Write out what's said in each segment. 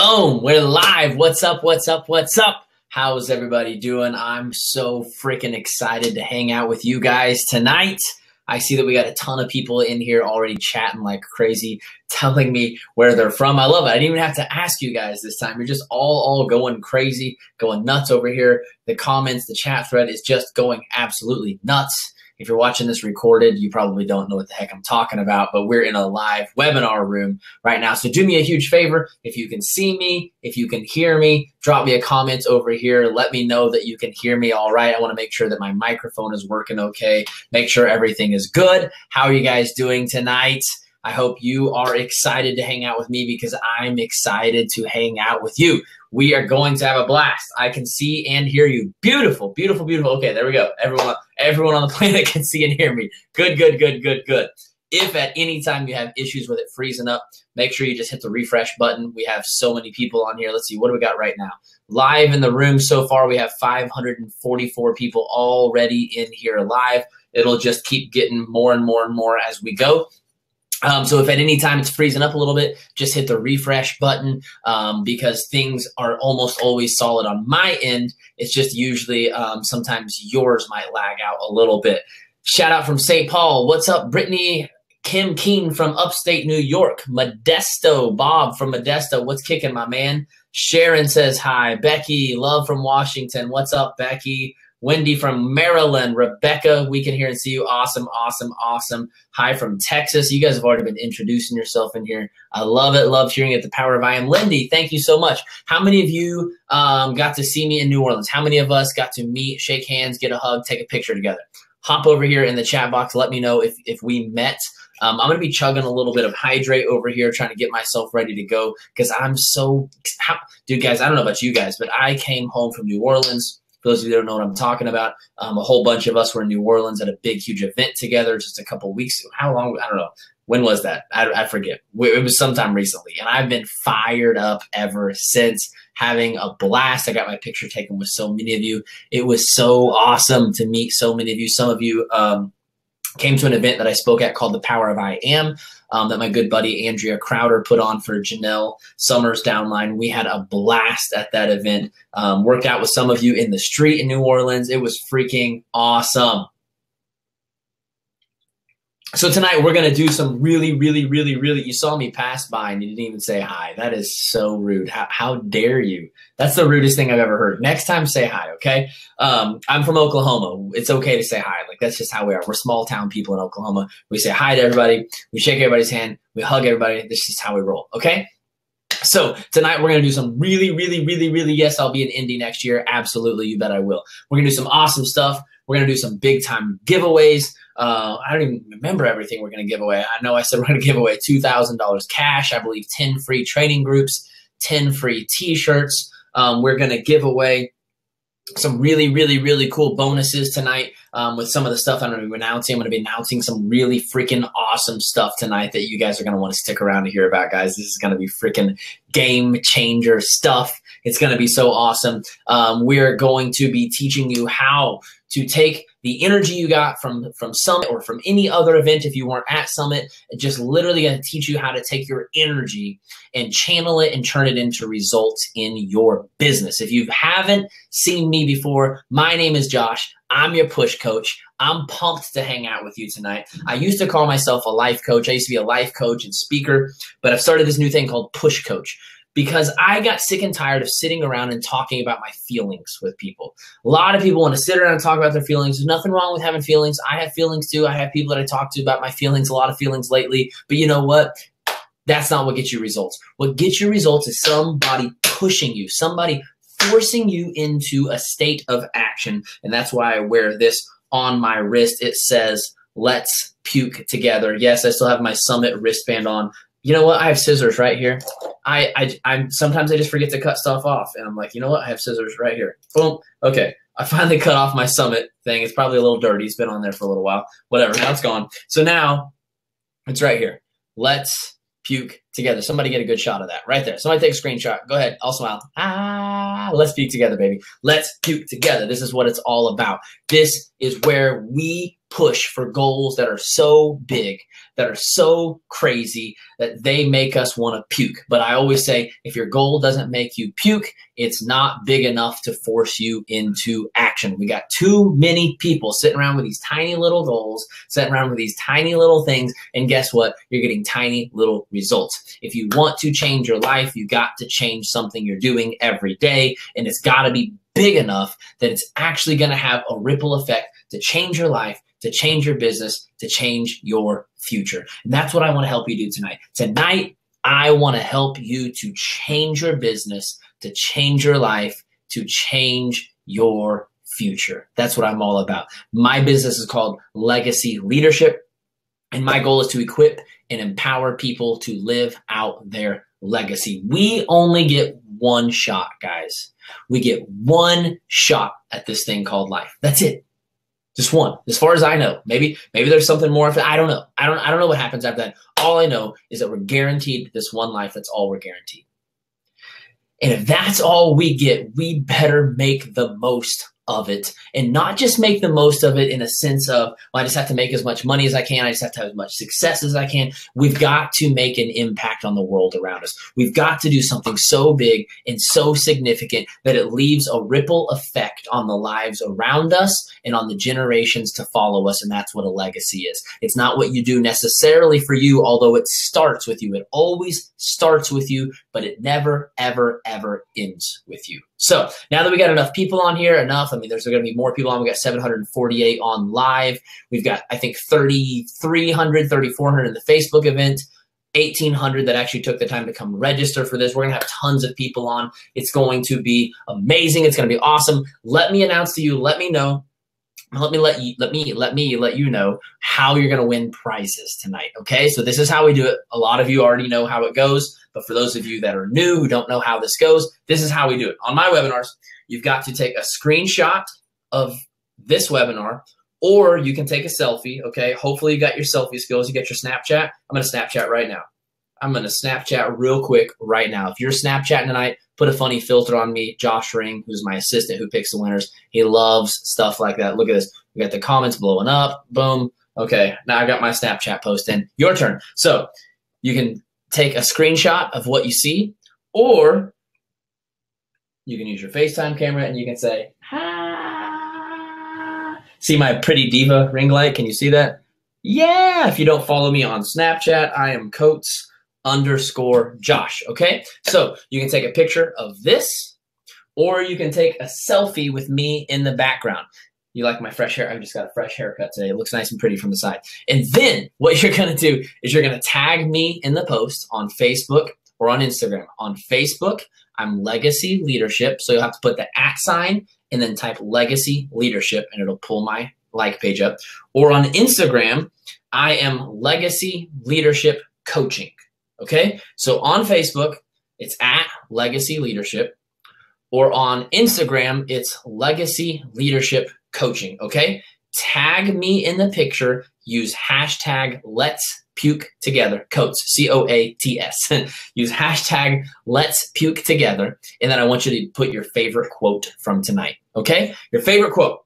Boom, we're live. What's up? What's up? What's up? How's everybody doing? I'm so freaking excited to hang out with you guys tonight. I see that we got a ton of people in here already chatting like crazy, telling me where they're from. I love it. I didn't even have to ask you guys this time. You're just all going crazy, going nuts over here. The comments, the chat thread is just going absolutely nuts. If you're watching this recorded, you probably don't know what the heck I'm talking about, but we're in a live webinar room right now. So do me a huge favor. If you can see me, if you can hear me, drop me a comment over here. Let me know that you can hear me all right. I want to make sure that my microphone is working okay. Make sure everything is good. How are you guys doing tonight? I hope you are excited to hang out with me because I'm excited to hang out with you. We are going to have a blast. I can see and hear you. Beautiful, beautiful, beautiful. Okay, there we go. Everyone on the planet can see and hear me. Good, good, good, good, good. If at any time you have issues with it freezing up, make sure you just hit the refresh button. We have so many people on here. Let's see, what do we got right now? Live in the room so far, we have 544 people already in here live. It'll just keep getting more and more and more as we go. So if at any time it's freezing up a little bit, just hit the refresh button because things are almost always solid on my end. It's just usually sometimes yours might lag out a little bit. Shout out from St. Paul. What's up, Brittany? Kim Keen from upstate New York. Modesto, Bob from Modesto. What's kicking, my man? Sharon says hi. Becky, love from Washington. What's up, Becky? Wendy from Maryland. Rebecca, we can hear and see you. Awesome, awesome, awesome. Hi from Texas. You guys have already been introducing yourself in here. I love it. Love hearing it. The power of I am. Lindy, thank you so much. How many of you got to see me in New Orleans? How many of us got to meet, shake hands, get a hug, take a picture together? Hop over here in the chat box. Let me know if we met. I'm going to be chugging a little bit of hydrate over here, trying to get myself ready to go because I'm so – dude, guys, I don't know about you guys, but I came home from New Orleans. For those of you that don't know what I'm talking about, a whole bunch of us were in New Orleans at a big, huge event together just a couple weeks ago. How long? I don't know. When was that? I forget. It was sometime recently. And I've been fired up ever since, having a blast. I got my picture taken with so many of you. It was so awesome to meet so many of you. Some of you came to an event that I spoke at called The Power of I Am. That my good buddy Andrea Crowder put on for Janelle Summers downline. We had a blast at that event. Worked out with some of you in the street in New Orleans. It was freaking awesome. So tonight we're going to do some really, you saw me pass by and you didn't even say hi. That is so rude. How dare you? That's the rudest thing I've ever heard. Next time, say hi, okay? I'm from Oklahoma. It's okay to say hi. Like, that's just how we are. We're small town people in Oklahoma. We say hi to everybody. We shake everybody's hand. We hug everybody. This is how we roll, okay? So tonight we're going to do some really, yes, I'll be in Indy next year. Absolutely, you bet I will. We're going to do some awesome stuff. We're going to do some big-time giveaways. I don't even remember everything we're going to give away. I know I said we're going to give away $2,000 cash. I believe 10 free training groups, 10 free T-shirts. We're going to give away some really cool bonuses tonight with some of the stuff I'm going to be announcing. I'm going to be announcing some really freaking awesome stuff tonight that you guys are going to want to stick around to hear about, guys. This is going to be freaking game changer stuff. It's going to be so awesome. We're going to be teaching you how to take the energy you got from Summit or from any other event if you weren't at Summit. Just literally going to teach you how to take your energy and channel it and turn it into results in your business. If you haven't seen me before, my name is Josh. I'm your push coach. I'm pumped to hang out with you tonight. I used to call myself a life coach. I used to be a life coach and speaker, but I've started this new thing called push coach, because I got sick and tired of sitting around and talking about my feelings with people. A lot of people want to sit around and talk about their feelings. There's nothing wrong with having feelings. I have feelings too. I have people that I talk to about my feelings, a lot of feelings lately. But you know what? That's not what gets you results. What gets you results is somebody pushing you, somebody forcing you into a state of action. And that's why I wear this on my wrist. It says, let's puke together. Yes, I still have my Summit wristband on. You know what? I have scissors right here. I'm sometimes I just forget to cut stuff off, and I'm like, you know what? I have scissors right here. Boom. Okay. I finally cut off my Summit thing. It's probably a little dirty. It's been on there for a little while. Whatever. Now it's gone. So now it's right here. Let's puke together. Somebody get a good shot of that right there. Somebody take a screenshot. Go ahead. I'll smile. Let's puke together, baby. Let's puke together. This is what it's all about. This is where we push for goals that are so big, that are so crazy that they make us want to puke. But I always say, if your goal doesn't make you puke, it's not big enough to force you into action. We got too many people sitting around with these tiny little goals, sitting around with these tiny little things, and guess what? You're getting tiny little results. If you want to change your life, you got to change something you're doing every day, and it's got to be big enough that it's actually going to have a ripple effect to change your life, to change your business, to change your future. And that's what I want to help you do tonight. Tonight, I want to help you to change your business, to change your life, to change your future. That's what I'm all about. My business is called Legacy Leadership, and my goal is to equip and empower people to live out their legacy. We only get one shot, guys. We get one shot at this thing called life. That's it. Just one, as far as I know. Maybe there's something more. I don't know. I don't know what happens after that. All I know is that we're guaranteed this one life. That's all we're guaranteed. And if that's all we get, we better make the most of it, and not just make the most of it in a sense of, well, I just have to make as much money as I can. I just have to have as much success as I can. We've got to make an impact on the world around us. We've got to do something so big and so significant that it leaves a ripple effect on the lives around us and on the generations to follow us. And that's what a legacy is. It's not what you do necessarily for you, although it starts with you. It always starts with you, but it never, ever, ever ends with you. So now that we got enough people on here, there's going to be more people on. We got 748 on live. We've got, I think, 3,300, 3,400 in the Facebook event, 1,800 that actually took the time to come register for this. We're going to have tons of people on. It's going to be amazing. It's going to be awesome. Let me announce to you, let me know. Let me let you know how you're going to win prizes tonight. Okay. So this is how we do it. A lot of you already know how it goes, but for those of you that are new, who don't know how this goes, this is how we do it. On my webinars, you've got to take a screenshot of this webinar, or you can take a selfie. Okay. Hopefully you got your selfie skills. You got your Snapchat. I'm going to Snapchat right now. I'm going to Snapchat real quick right now. If you're Snapchatting tonight, put a funny filter on me. Josh Ring, who's my assistant who picks the winners, he loves stuff like that. Look at this. We got the comments blowing up. Boom. Okay, now I got my Snapchat post in. Your turn. So you can take a screenshot of what you see, or you can use your FaceTime camera and you can say, hi. See my pretty diva ring light? Can you see that? Yeah. If you don't follow me on Snapchat, I am Coates_Josh. Okay. So you can take a picture of this, or you can take a selfie with me in the background. You like my fresh hair? I just got a fresh haircut today. It looks nice and pretty from the side. And then what you're going to do is you're going to tag me in the post on Facebook or on Instagram. On Facebook, I'm Legacy Leadership. So you'll have to put the @ and then type Legacy Leadership, and it'll pull my like page up. Or on Instagram, I am Legacy Leadership Coaching. Okay. So on Facebook, it's @Legacy Leadership, or on Instagram, it's Legacy Leadership Coaching. Okay. Tag me in the picture. Use hashtag Let's Puke Together. Coates, COATS. Use hashtag Let's Puke Together. And then I want you to put your favorite quote from tonight. Okay. Your favorite quote.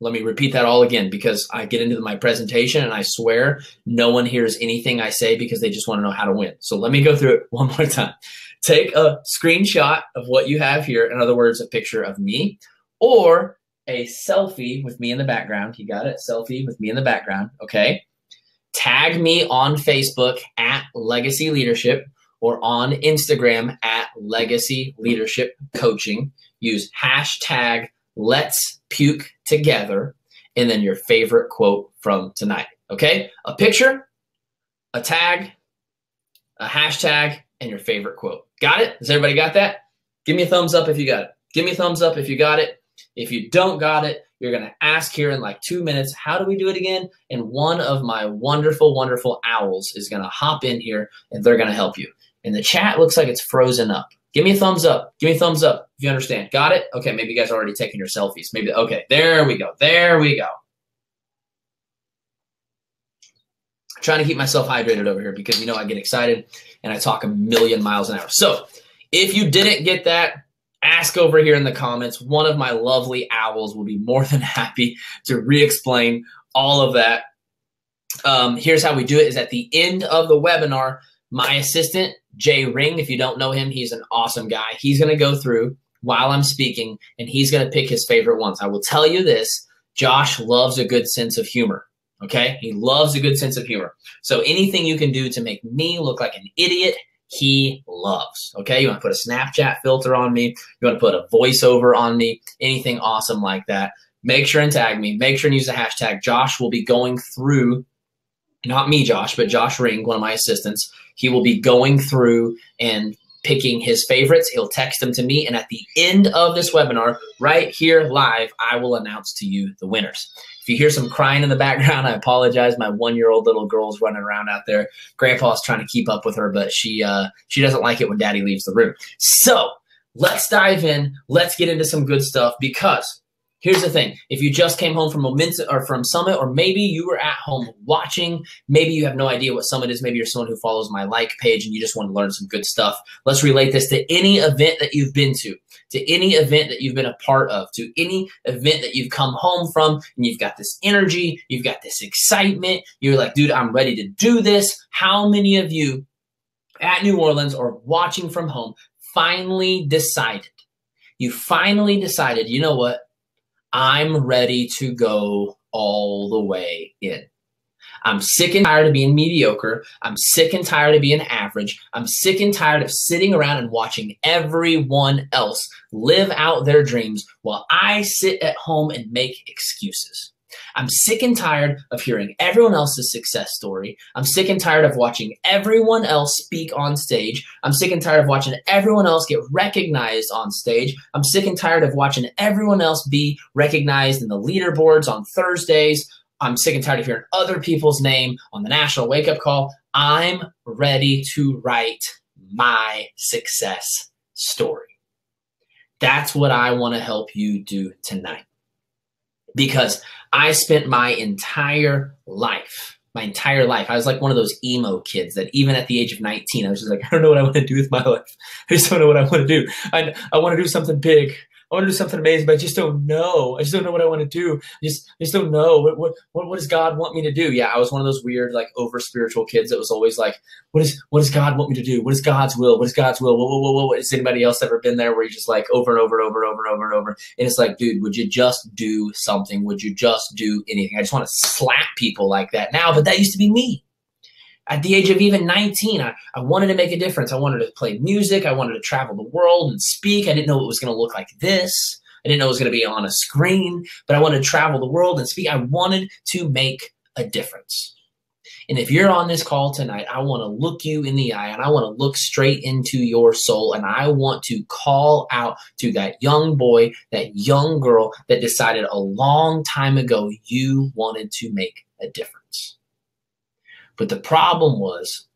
Let me repeat that all again, because I get into my presentation and I swear no one hears anything I say because they just want to know how to win. So let me go through it one more time. Take a screenshot of what you have here. In other words, a picture of me, or a selfie with me in the background. You got it? Selfie with me in the background. Okay. Tag me on Facebook @Legacy Leadership, or on Instagram @Legacy Leadership Coaching. Use hashtag Let's Puke Together, and then your favorite quote from tonight. Okay? A picture, a tag, a hashtag, and your favorite quote. Got it? Has everybody got that? Give me a thumbs up if you got it. Give me a thumbs up if you got it. If you don't got it, you're going to ask here in like 2 minutes, how do we do it again? And one of my wonderful, wonderful owls is going to hop in here and they're going to help you. And the chat looks like it's frozen up. Give me a thumbs up. Give me a thumbs up if you understand. Got it? Okay, maybe you guys are already taking your selfies. Maybe, okay, there we go. There we go. I'm trying to keep myself hydrated over here because, you know, I get excited and I talk a million miles an hour. So if you didn't get that, ask over here in the comments. One of my lovely owls will be more than happy to re-explain all of that. Here's how we do it is at the end of the webinar, my assistant, Jay Ring, if you don't know him, he's an awesome guy. He's going to go through while I'm speaking, and he's going to pick his favorite ones. I will tell you this, Josh loves a good sense of humor, okay? He loves a good sense of humor. So anything you can do to make me look like an idiot, he loves, okay? You want to put a Snapchat filter on me, you want to put a voiceover on me, anything awesome like that, make sure and tag me. Make sure and use the hashtag. Josh will be going through, not me, Josh, but Josh Ring, one of my assistants. He will be going through and picking his favorites. He'll text them to me. And at the end of this webinar, right here live, I will announce to you the winners. If you hear some crying in the background, I apologize. My 1-year-old little girl's running around out there. Grandpa's trying to keep up with her, but she doesn't like it when Daddy leaves the room. So let's dive in. Let's get into some good stuff, because here's the thing. If you just came home from Momentum or from Summit, or maybe you were at home watching, maybe you have no idea what Summit is. Maybe you're someone who follows my like page and you just want to learn some good stuff. Let's relate this to any event that you've been to any event that you've been a part of, to any event that you've come home from, and you've got this energy, you've got this excitement. You're like, dude, I'm ready to do this. How many of you at New Orleans or watching from home finally decided? You finally decided, you know what? I'm ready to go all the way in. I'm sick and tired of being mediocre. I'm sick and tired of being average. I'm sick and tired of sitting around and watching everyone else live out their dreams while I sit at home and make excuses. I'm sick and tired of hearing everyone else's success story. I'm sick and tired of watching everyone else speak on stage. I'm sick and tired of watching everyone else get recognized on stage. I'm sick and tired of watching everyone else be recognized in the leaderboards on Thursdays. I'm sick and tired of hearing other people's name on the national wake-up call. I'm ready to write my success story. That's what I want to help you do tonight. Because I spent my entire life, I was like one of those emo kids that even at the age of 19, I was just like, I don't know what I want to do with my life. I just don't know what I want to do. I want to do something big. I want to do something amazing, but I just don't know. I just don't know what I want to do. I just don't know. What does God want me to do? Yeah, I was one of those weird, like, over spiritual kids that was always like, what does God want me to do? What is God's will? What is God's will? What? Has anybody else ever been there where you just like over and over and over and over and over and over? And it's like, dude, would you just do something? Would you just do anything? I just want to slap people like that now, but that used to be me. At the age of even 19, I wanted to make a difference. I wanted to play music. I wanted to travel the world and speak. I didn't know it was going to look like this. I didn't know it was going to be on a screen, but I wanted to travel the world and speak. I wanted to make a difference. And if you're on this call tonight, I want to look you in the eye and I want to look straight into your soul. And I want to call out to that young boy, that young girl that decided a long time ago you wanted to make a difference. But the problem was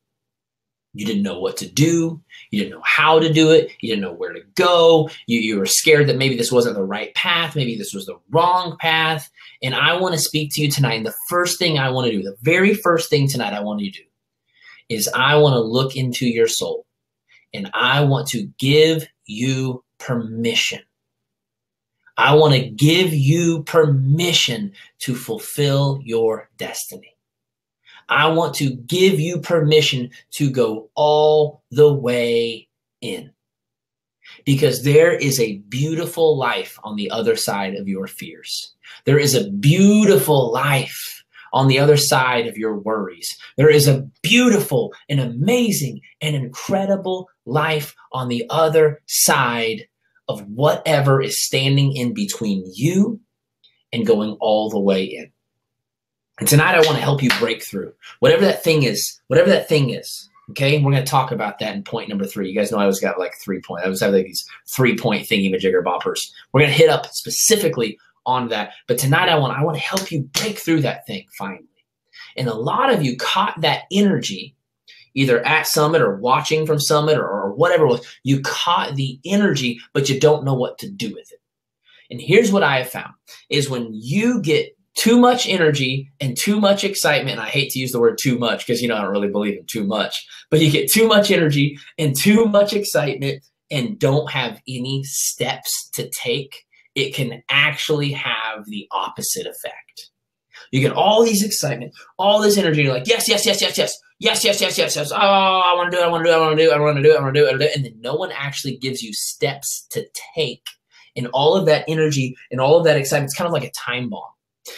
you didn't know what to do. You didn't know how to do it. You didn't know where to go. You were scared that maybe this wasn't the right path. Maybe this was the wrong path. And I want to speak to you tonight. And the first thing I want to do, the very first thing tonight I want you to do is I want to look into your soul and I want to give you permission. I want to give you permission to fulfill your destiny. I want to give you permission to go all the way in, because there is a beautiful life on the other side of your fears. There is a beautiful life on the other side of your worries. There is a beautiful and amazing and incredible life on the other side of whatever is standing in between you and going all the way in. And tonight I want to help you break through whatever that thing is, okay? We're going to talk about that in point number 3. You guys know I always got like 3 points. I always have like these 3-point thingy-majigger boppers. We're going to hit up specifically on that. But tonight I want to help you break through that thing finally. And a lot of you caught that energy either at Summit or watching from Summit or whatever it was. You caught the energy, but you don't know what to do with it. And here's what I have found is when you get too much energy and too much excitement, and I hate to use the word too much because, I don't really believe in too much, but you get too much energy and too much excitement and don't have any steps to take, it can actually have the opposite effect. You get all these excitement, all this energy. You're like, yes, yes, yes, yes, yes, yes, yes, yes, yes, yes. Oh, I want to do it. I want to do it. I want to do it. I want to do it. I want to do it. I want to do it. And then no one actually gives you steps to take. And all of that energy and all of that excitement, it's kind of like a time bomb.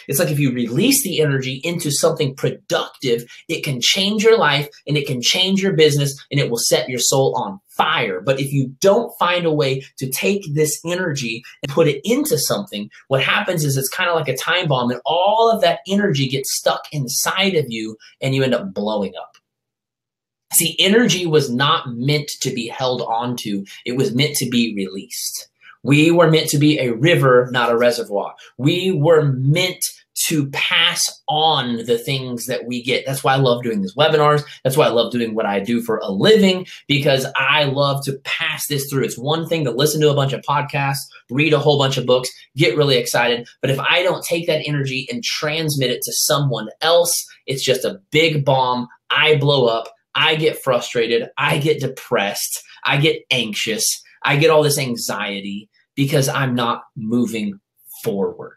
It's like if you release the energy into something productive, it can change your life and it can change your business and it will set your soul on fire. But if you don't find a way to take this energy and put it into something, what happens is it's kind of like a time bomb and all of that energy gets stuck inside of you and you end up blowing up. See, energy was not meant to be held onto. It was meant to be released. We were meant to be a river, not a reservoir. We were meant to pass on the things that we get. That's why I love doing these webinars. That's why I love doing what I do for a living, because I love to pass this through. It's one thing to listen to a bunch of podcasts, read a whole bunch of books, get really excited. But if I don't take that energy and transmit it to someone else, it's just a big bomb. I blow up. I get frustrated. I get depressed. I get anxious. I get all this anxiety because I'm not moving forward.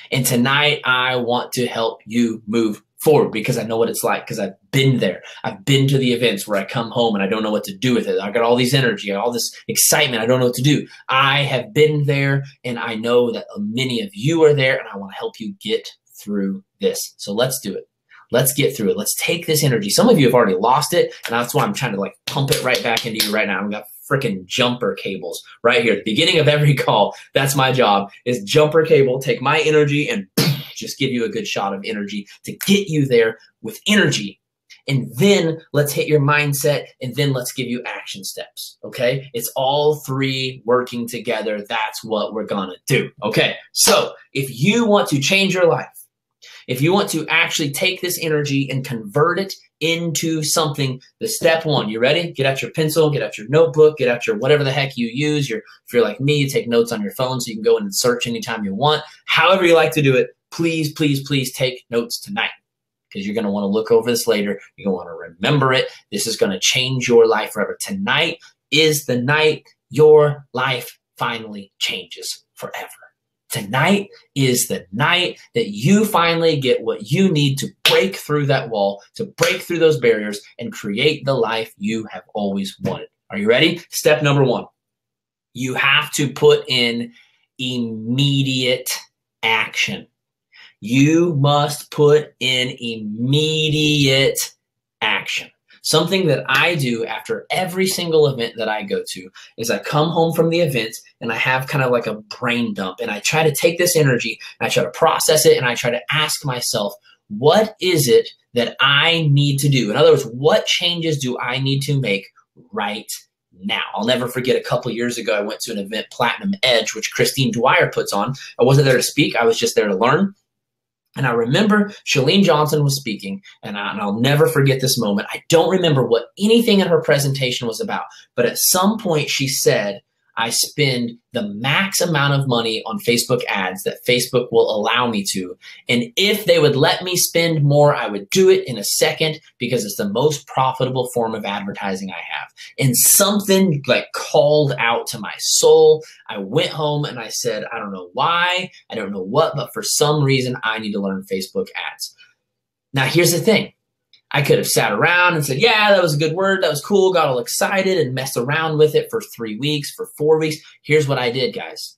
And tonight I want to help you move forward because I know what it's like, because I've been there. I've been to the events where I come home and I don't know what to do with it. I got all this energy, all this excitement. I don't know what to do. I have been there and I know that many of you are there and I want to help you get through this. So let's do it. Let's get through it. Let's take this energy. Some of you have already lost it, and that's why I'm trying to like pump it right back into you right now. I've got freaking jumper cables right here at the beginning of every call. That's my job, is jumper cable, take my energy and just give you a good shot of energy to get you there with energy. And then let's hit your mindset, and then let's give you action steps, okay? It's all three working together. That's what we're gonna do, okay? So if you want to change your life, if you want to actually take this energy and convert it into something, the step one, you ready? Get out your pencil, get out your notebook, get out your whatever the heck you use. If you're like me, you take notes on your phone so you can go in and search anytime you want. However you like to do it, please, please, please take notes tonight, because you're going to want to look over this later. You're going to want to remember it. This is going to change your life forever. Tonight is the night your life finally changes forever. Tonight is the night that you finally get what you need to break through that wall, to break through those barriers and create the life you have always wanted. Are you ready? Step number one, you have to put in immediate action. You must put in immediate action. Something that I do after every single event that I go to is I come home from the event and I have kind of like a brain dump, and I try to take this energy and I try to process it and I try to ask myself, what is it that I need to do? In other words, what changes do I need to make right now? I'll never forget a couple years ago, I went to an event, Platinum Edge, which Christine Dwyer puts on. I wasn't there to speak. I was just there to learn. And I remember Chalene Johnson was speaking, and I'll never forget this moment. I don't remember what anything in her presentation was about, but at some point she said, I spend the max amount of money on Facebook ads that Facebook will allow me to. And if they would let me spend more, I would do it in a second because it's the most profitable form of advertising I have. And something like called out to my soul. I went home and I said, I don't know why, I don't know what, but for some reason I need to learn Facebook ads. Now here's the thing. I could have sat around and said, yeah, that was a good word. That was cool. Got all excited and messed around with it for 3 weeks, for 4 weeks. Here's what I did, guys.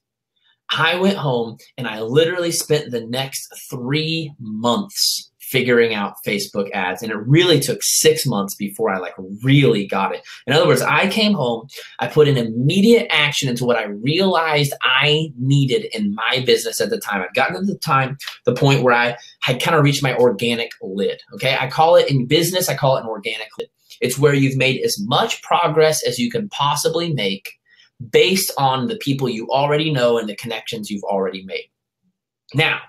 I went home and I literally spent the next 3 months figuring out Facebook ads. And it really took 6 months before I really got it. In other words, I came home, I put an immediate action into what I realized I needed in my business at the time. I'd gotten to the point where I had kind of reached my organic lid. Okay. I call it in business, I call it an organic lid. It's where you've made as much progress as you can possibly make based on the people you already know and the connections you've already made. Now,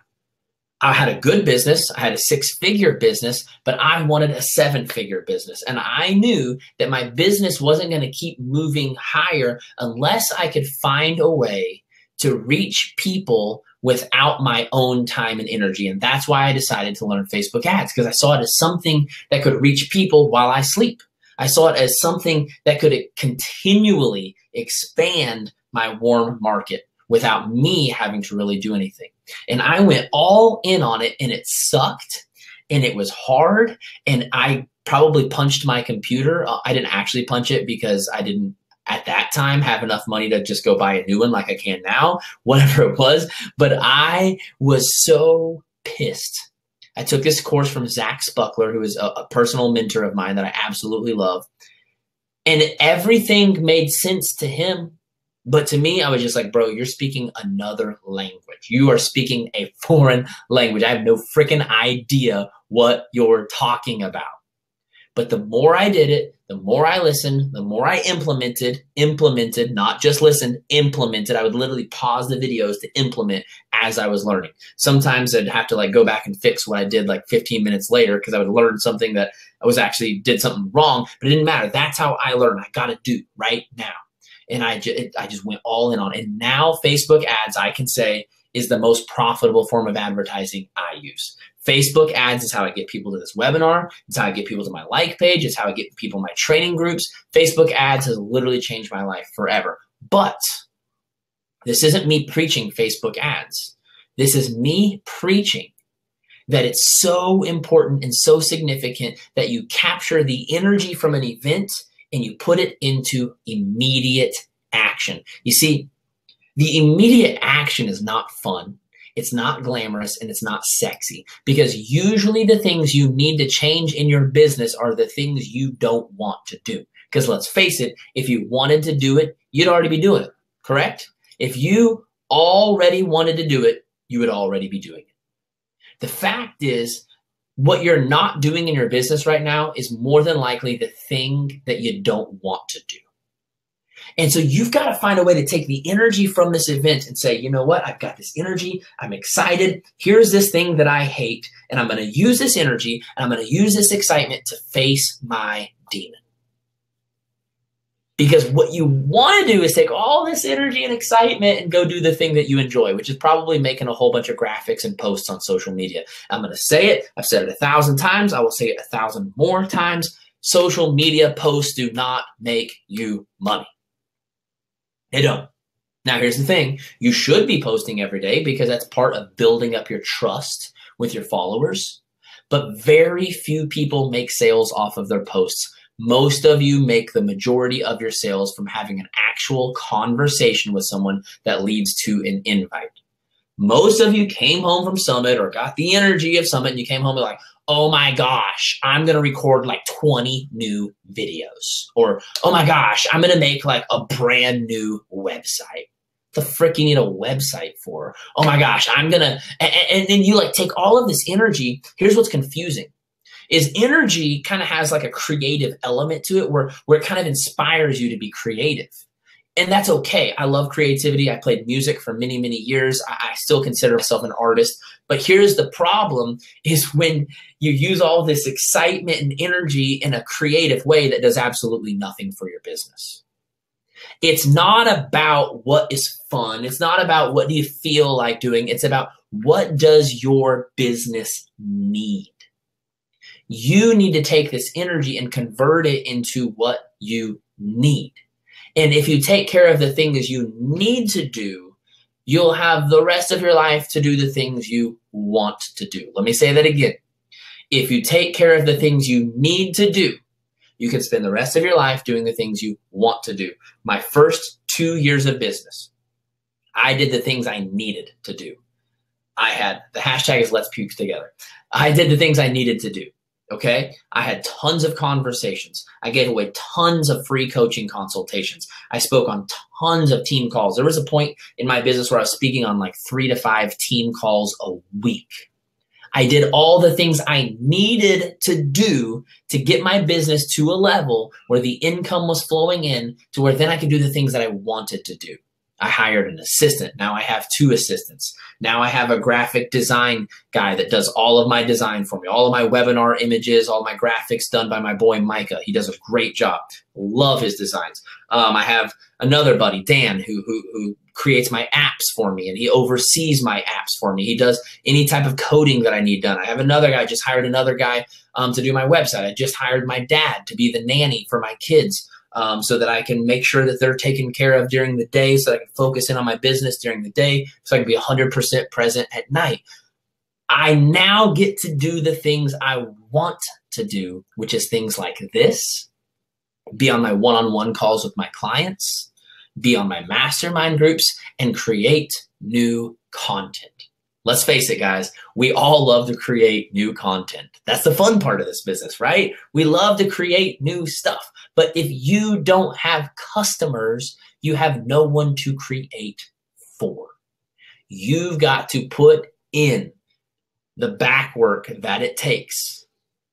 I had a good business. I had a 6-figure business, but I wanted a 7-figure business. And I knew that my business wasn't going to keep moving higher unless I could find a way to reach people without my own time and energy. And that's why I decided to learn Facebook ads, because I saw it as something that could reach people while I sleep. I saw it as something that could continually expand my warm market. without me having to really do anything. And I went all in on it, and it sucked, and it was hard, and I probably punched my computer. I didn't actually punch it because I didn't at that time have enough money to just go buy a new one like I can now, whatever it was. But I was so pissed. I took this course from Zach Spuckler, who is a personal mentor of mine that I absolutely love. And everything made sense to him. But to me, I was just like, bro, you're speaking another language. You are speaking a foreign language. I have no freaking idea what you're talking about. But the more I did it, the more I listened, the more I implemented, not just listened, implemented. I would literally pause the videos to implement as I was learning. Sometimes I'd have to like go back and fix what I did like 15 minutes later because I would learn something that I was actually did something wrong, but it didn't matter. That's how I learn. I got to do right now. And I just went all in on it. And now Facebook ads, I can say, is the most profitable form of advertising I use. Facebook ads is how I get people to this webinar. It's how I get people to my like page. It's how I get people in my training groups. Facebook ads has literally changed my life forever. But this isn't me preaching Facebook ads. This is me preaching that it's so important and so significant that you capture the energy from an event and you put it into immediate action. You see, the immediate action is not fun. It's not glamorous, and it's not sexy, because usually the things you need to change in your business are the things you don't want to do. Because let's face it, if you wanted to do it, you'd already be doing it, correct? If you already wanted to do it, you would already be doing it. The fact is, what you're not doing in your business right now is more than likely the thing that you don't want to do. And so you've got to find a way to take the energy from this event and say, you know what? I've got this energy. I'm excited. Here's this thing that I hate. And I'm going to use this energy and I'm going to use this excitement to face my demon. Because what you want to do is take all this energy and excitement and go do the thing that you enjoy, which is probably making a whole bunch of graphics and posts on social media. I'm going to say it. I've said it 1,000 times. I will say it 1,000 more times. Social media posts do not make you money. They don't. Now, here's the thing. You should be posting every day because that's part of building up your trust with your followers. But very few people make sales off of their posts. Most of you make the majority of your sales from having an actual conversation with someone that leads to an invite. Most of you came home from Summit or got the energy of Summit and you came home and like, oh my gosh, I'm going to record like 20 new videos. Or, oh my gosh, I'm going to make like a brand new website. What the frick you need a website for? Oh my gosh, I'm going to, and then you like take all of this energy. Here's what's confusing. Is energy kind of has like a creative element to it where it kind of inspires you to be creative. And that's okay. I love creativity. I played music for many, many years. I still consider myself an artist. But here's the problem is when you use all this excitement and energy in a creative way that does absolutely nothing for your business. It's not about what is fun. It's not about what do you feel like doing. It's about what does your business need? You need to take this energy and convert it into what you need. And if you take care of the things you need to do, you'll have the rest of your life to do the things you want to do. Let me say that again. If you take care of the things you need to do, you can spend the rest of your life doing the things you want to do. My first 2 years of business, I did the things I needed to do. I had, the hashtag is Let's Puke Together. I did the things I needed to do. Okay. I had tons of conversations. I gave away tons of free coaching consultations. I spoke on tons of team calls. There was a point in my business where I was speaking on like 3 to 5 team calls a week. I did all the things I needed to do to get my business to a level where the income was flowing in to where then I could do the things that I wanted to do. I hired an assistant. Now I have 2 assistants. Now I have a graphic design guy that does all of my design for me, all of my webinar images, all my graphics done by my boy Micah. He does a great job. Love his designs. I have another buddy, Dan, who creates my apps for me, and he oversees my apps for me. He does any type of coding that I need done. I have another guy, just hired another guy to do my website. I just hired my dad to be the nanny for my kids. so that I can make sure that they're taken care of during the day, so I can focus in on my business during the day, so I can be 100% present at night. I now get to do the things I want to do, which is things like this, be on my one-on-one calls with my clients, be on my mastermind groups, and create new content. Let's face it, guys, we all love to create new content. That's the fun part of this business, right? We love to create new stuff. But if you don't have customers, you have no one to create for. You've got to put in the back work that it takes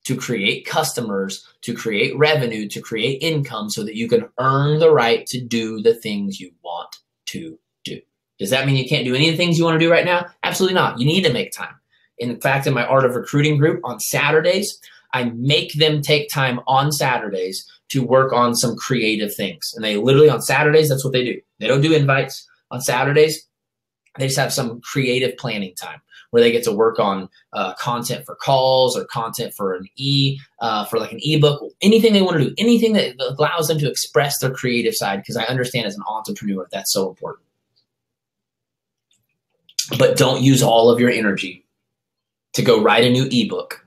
to create customers, to create revenue, to create income so that you can earn the right to do the things you want to do. Does that mean you can't do any of the things you want to do right now? Absolutely not. You need to make time. In fact, in my Art of Recruiting group on Saturdays, I make them take time on Saturdays to work on some creative things. And they literally on Saturdays, that's what they do. They don't do invites. On Saturdays, they just have some creative planning time where they get to work on content for calls or content for for like an ebook, anything they want to do, anything that allows them to express their creative side, because I understand as an entrepreneur, that's so important. But don't use all of your energy to go write a new ebook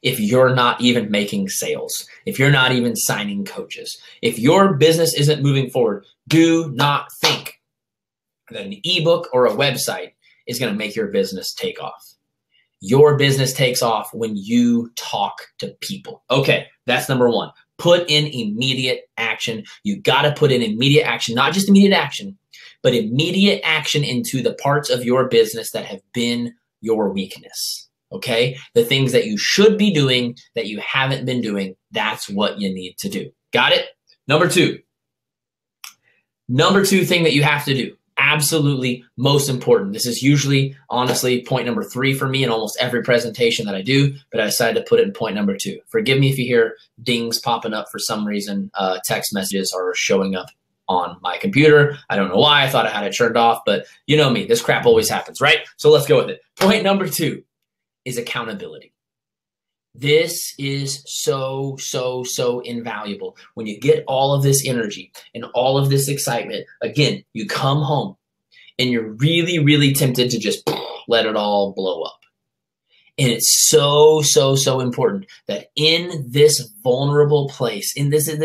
if you're not even making sales, if you're not even signing coaches. If your business isn't moving forward, do not think that an ebook or a website is going to make your business take off. Your business takes off when you talk to people. Okay, that's number one. Put in immediate action. You got to put in immediate action, not just immediate action, but immediate action into the parts of your business that have been your weakness. Okay? The things that you should be doing that you haven't been doing, that's what you need to do. Got it? Number two. Number two thing that you have to do, absolutely most important. This is usually, honestly, point number 3 for me in almost every presentation that I do, but I decided to put it in point number 2. Forgive me if you hear dings popping up for some reason. Text messages are showing up on my computer. I don't know why. I thought I had it turned off, but you know me. This crap always happens, right? So let's go with it. Point number 2 is accountability. This is so, so, so invaluable. When you get all of this energy and all of this excitement, again, you come home and you're really, really tempted to just let it all blow up. And it's so, so, so important that in this vulnerable place,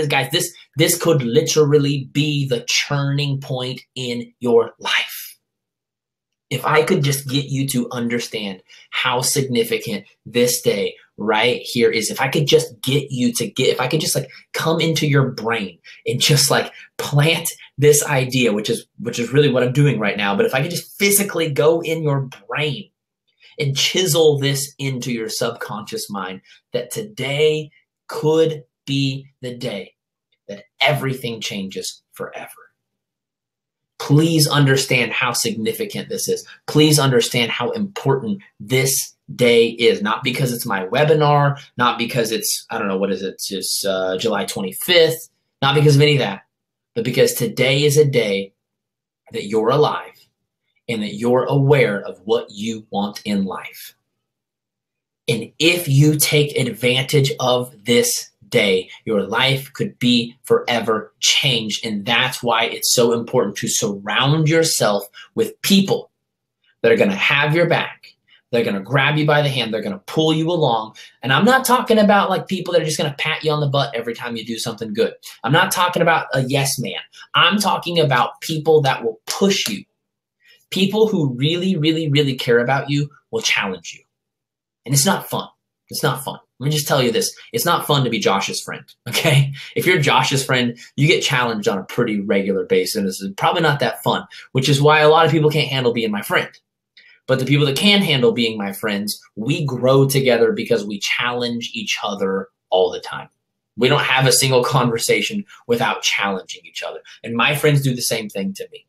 guys, this could literally be the churning point in your life. If I could just get you to understand how significant this day right here is, if I could just get you to if I could just like come into your brain and just like plant this idea, which is really what I'm doing right now. But if I could just physically go in your brain and chisel this into your subconscious mind, that today could be the day that everything changes forever. Please understand how significant this is. Please understand how important this day is. Not because it's my webinar, not because it's, I don't know, what is it? It's just July 25th, not because of any of that, but because today is a day that you're alive and that you're aware of what you want in life. And if you take advantage of this day, your life could be forever changed. And that's why it's so important to surround yourself with people that are going to have your back. They're going to grab you by the hand. They're going to pull you along. And I'm not talking about like people that are just going to pat you on the butt every time you do something good. I'm not talking about a yes man. I'm talking about people that will push you. People who really, really, really care about you will challenge you. And it's not fun. It's not fun. Let me just tell you this. It's not fun to be Josh's friend, okay? If you're Josh's friend, you get challenged on a pretty regular basis. It's probably not that fun, which is why a lot of people can't handle being my friend. But the people that can handle being my friends, we grow together because we challenge each other all the time. We don't have a single conversation without challenging each other. And my friends do the same thing to me.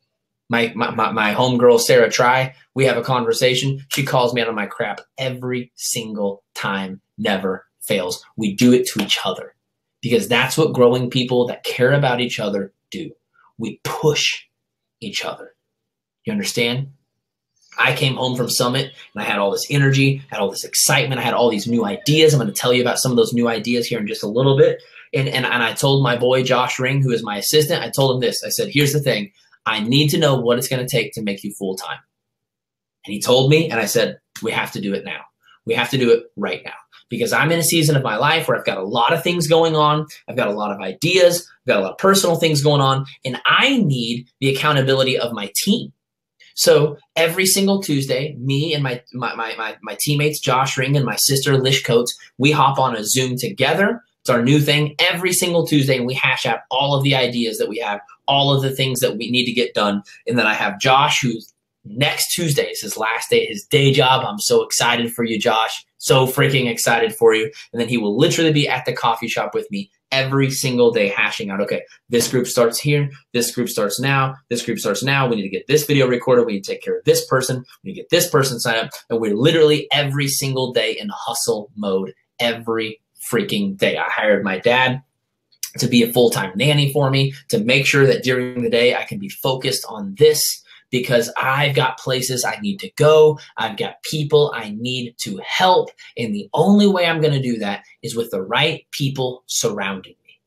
My homegirl, Sarah Try, we have a conversation. She calls me out on my crap every single time, never fails. We do it to each other because that's what growing people that care about each other do. We push each other. You understand? I came home from Summit and I had all this energy, had all this excitement. I had all these new ideas. I'm going to tell you about some of those new ideas here in just a little bit. And I told my boy, Josh Ring, who is my assistant, I told him this. I said, here's the thing. I need to know what it's going to take to make you full-time. And he told me, and I said, we have to do it now. We have to do it right now. Because I'm in a season of my life where I've got a lot of things going on. I've got a lot of ideas. I've got a lot of personal things going on. And I need the accountability of my team. So every single Tuesday, me and my teammates, Josh Ring and my sister, Lish Coates, we hop on a Zoom together. It's our new thing every single Tuesday, and we hash out all of the ideas that we have, all of the things that we need to get done. And then I have Josh, who's next Tuesday is his last day, his day job. I'm so excited for you, Josh. So freaking excited for you. And then he will literally be at the coffee shop with me every single day hashing out, okay, this group starts here, this group starts now, this group starts now, we need to get this video recorded, we need to take care of this person, we need to get this person signed up, and we're literally every single day in hustle mode every freaking day. I hired my dad to be a full-time nanny for me, to make sure that during the day I can be focused on this, because I've got places I need to go. I've got people I need to help. And the only way I'm going to do that is with the right people surrounding me.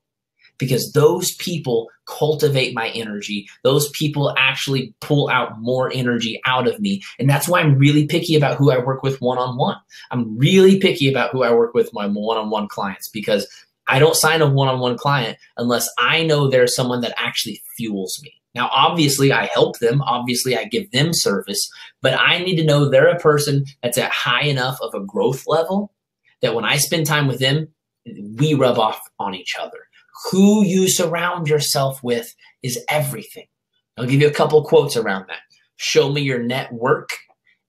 Because those people cultivate my energy. Those people actually pull out more energy out of me. And that's why I'm really picky about who I work with one-on-one. I'm really picky about who I work with my one-on-one clients, because I don't sign a one-on-one client unless I know there's someone that actually fuels me. Now, obviously, I help them. Obviously, I give them service, but I need to know they're a person that's at high enough of a growth level that when I spend time with them, we rub off on each other. Who you surround yourself with is everything. I'll give you a couple quotes around that. Show me your network,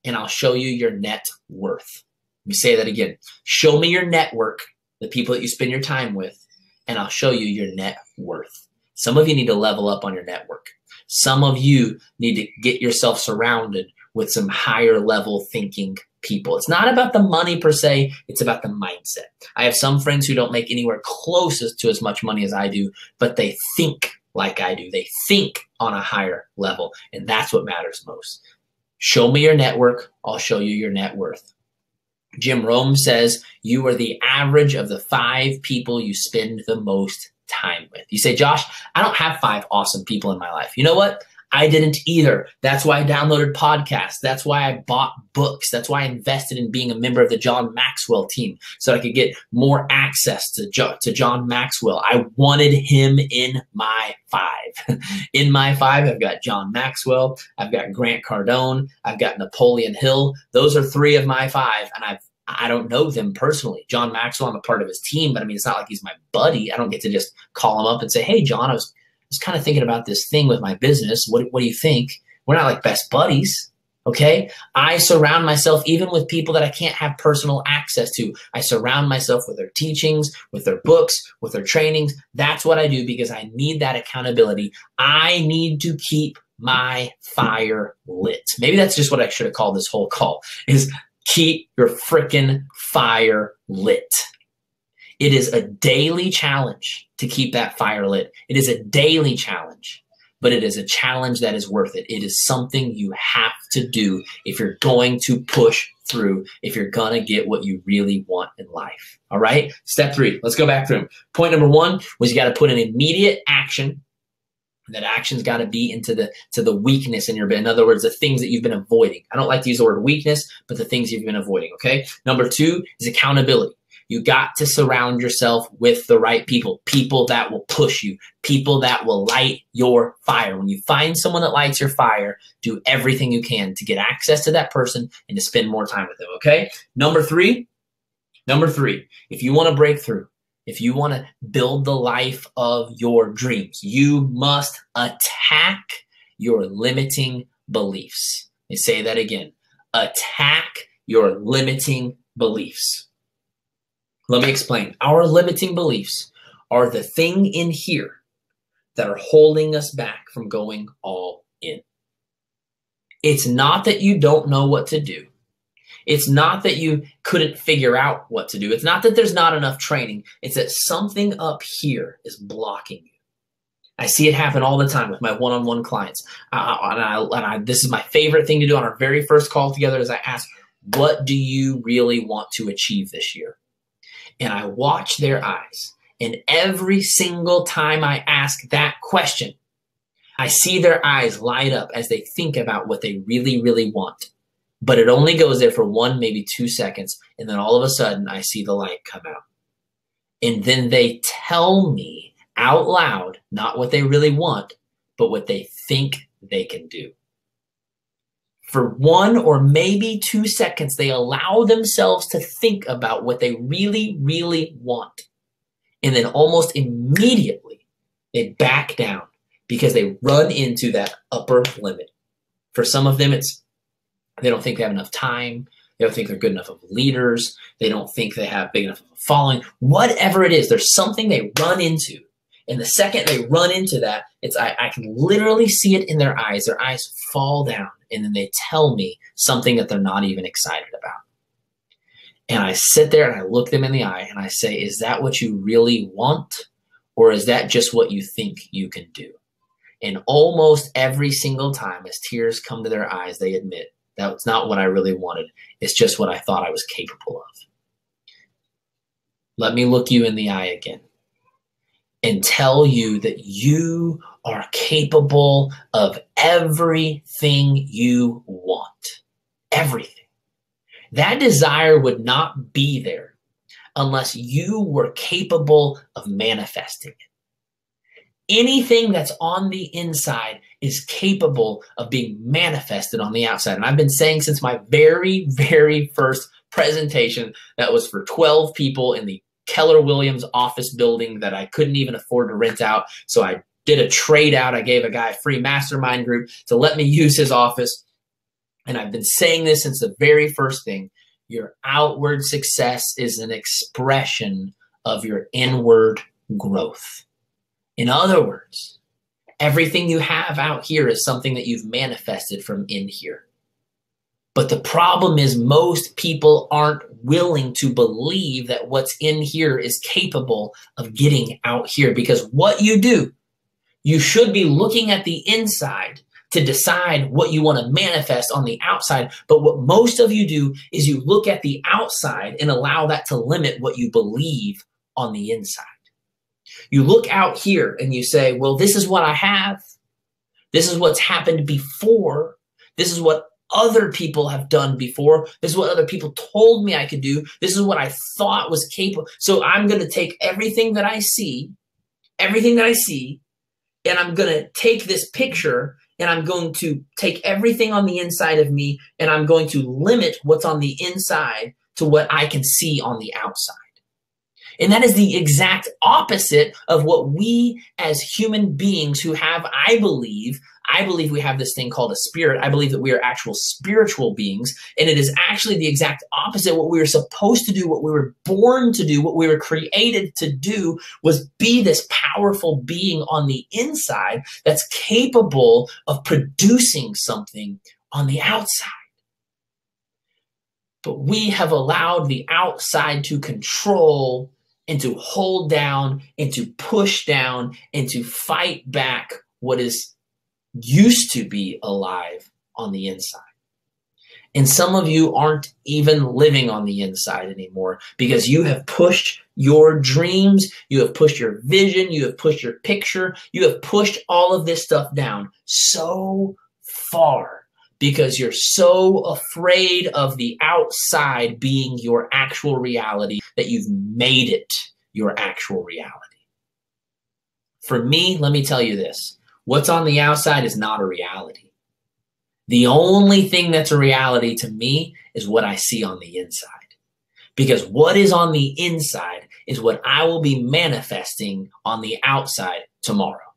and I'll show you your net worth. Let me say that again. Show me your network, the people that you spend your time with, and I'll show you your net worth. Some of you need to level up on your network. Some of you need to get yourself surrounded with some higher level thinking people. It's not about the money per se. It's about the mindset. I have some friends who don't make anywhere closest to as much money as I do, but they think like I do. They think on a higher level, and that's what matters most. Show me your network. I'll show you your net worth. Jim Rohn says you are the average of the 5 people you spend the most time with. You say, Josh, I don't have 5 awesome people in my life. You know what? I didn't either. That's why I downloaded podcasts. That's why I bought books. That's why I invested in being a member of the John Maxwell team so I could get more access to John Maxwell. I wanted him in my 5. In my 5, I've got John Maxwell. I've got Grant Cardone. I've got Napoleon Hill. Those are 3 of my 5, and I don't know them personally. John Maxwell, I'm a part of his team, but I mean, it's not like he's my buddy. I don't get to just call him up and say, hey, John, I was kind of thinking about this thing with my business. What do you think? We're not like best buddies, okay? I surround myself even with people that I can't have personal access to. I surround myself with their teachings, with their books, with their trainings. That's what I do because I need that accountability. I need to keep my fire lit. Maybe that's just what I should have called this whole call, is keep your frickin' fire lit. It is a daily challenge to keep that fire lit. It is a daily challenge, but it is a challenge that is worth it. It is something you have to do if you're going to push through, if you're going to get what you really want in life. All right? Step 3. Let's go back through them. Point number 1 was you got to put an immediate action. That action's got to be into the weakness in your bed. In other words, the things that you've been avoiding. I don't like to use the word weakness, but the things you've been avoiding, okay? Number 2 is accountability. You got to surround yourself with the right people, people that will push you, people that will light your fire. When you find someone that lights your fire, do everything you can to get access to that person and to spend more time with them, okay? Number 3, if you want to break through, if you want to build the life of your dreams, you must attack your limiting beliefs. Let me say that again. Attack your limiting beliefs. Let me explain. Our limiting beliefs are the thing in here that are holding us back from going all in. It's not that you don't know what to do. It's not that you couldn't figure out what to do. It's not that there's not enough training. It's that something up here is blocking you. I see it happen all the time with my one-on-one clients. This is my favorite thing to do on our very first call together is I ask, what do you really want to achieve this year? And I watch their eyes And every single time I ask that question, I see their eyes light up as they think about what they really, really want. But it only goes there for 1, maybe 2 seconds. And then all of a sudden, I see the light come out. And then they tell me out loud, not what they really want, but what they think they can do. For 1 or maybe 2 seconds, they allow themselves to think about what they really, really want. And then almost immediately, they back down because they run into that upper limit. For some of them, it's they don't think they have enough time. They don't think they're good enough of leaders. They don't think they have big enough of a following. Whatever it is, there's something they run into. And the second they run into that, I can literally see it in their eyes. Their eyes fall down, and then they tell me something that they're not even excited about. And I sit there and I look them in the eye and I say, is that what you really want? Or is that just what you think you can do? And almost every single time as tears come to their eyes, they admit, that's not what I really wanted. It's just what I thought I was capable of. Let me look you in the eye again and tell you that you are capable of everything you want. Everything. That desire would not be there unless you were capable of manifesting it. Anything that's on the inside is capable of being manifested on the outside. And I've been saying since my very, very first presentation that was for 12 people in the Keller Williams office building that I couldn't even afford to rent out. So I did a trade out. I gave a guy a free mastermind group to let me use his office. And I've been saying this since the very first thing. Your outward success is an expression of your inward growth. In other words, everything you have out here is something that you've manifested from in here. But the problem is most people aren't willing to believe that what's in here is capable of getting out here. Because what you do, you should be looking at the inside to decide what you want to manifest on the outside. But what most of you do is you look at the outside and allow that to limit what you believe on the inside. You look out here and you say, well, this is what I have. This is what's happened before. This is what other people have done before. This is what other people told me I could do. This is what I thought was capable. So I'm going to take everything that I see, and I'm going to take this picture and I'm going to take everything on the inside of me and I'm going to limit what's on the inside to what I can see on the outside. And that is the exact opposite of what we as human beings who have, I believe we have this thing called a spirit. I believe that we are actual spiritual beings. And it is actually the exact opposite. What we were supposed to do, what we were born to do, what we were created to do was be this powerful being on the inside that's capable of producing something on the outside. But we have allowed the outside to control and to hold down and to push down and to fight back what is used to be alive on the inside. And some of you aren't even living on the inside anymore because you have pushed your dreams, you have pushed your vision, you have pushed your picture, you have pushed all of this stuff down so far because you're so afraid of the outside being your actual reality that you've made it your actual reality. For me, let me tell you this. What's on the outside is not a reality. The only thing that's a reality to me is what I see on the inside. Because what is on the inside is what I will be manifesting on the outside tomorrow.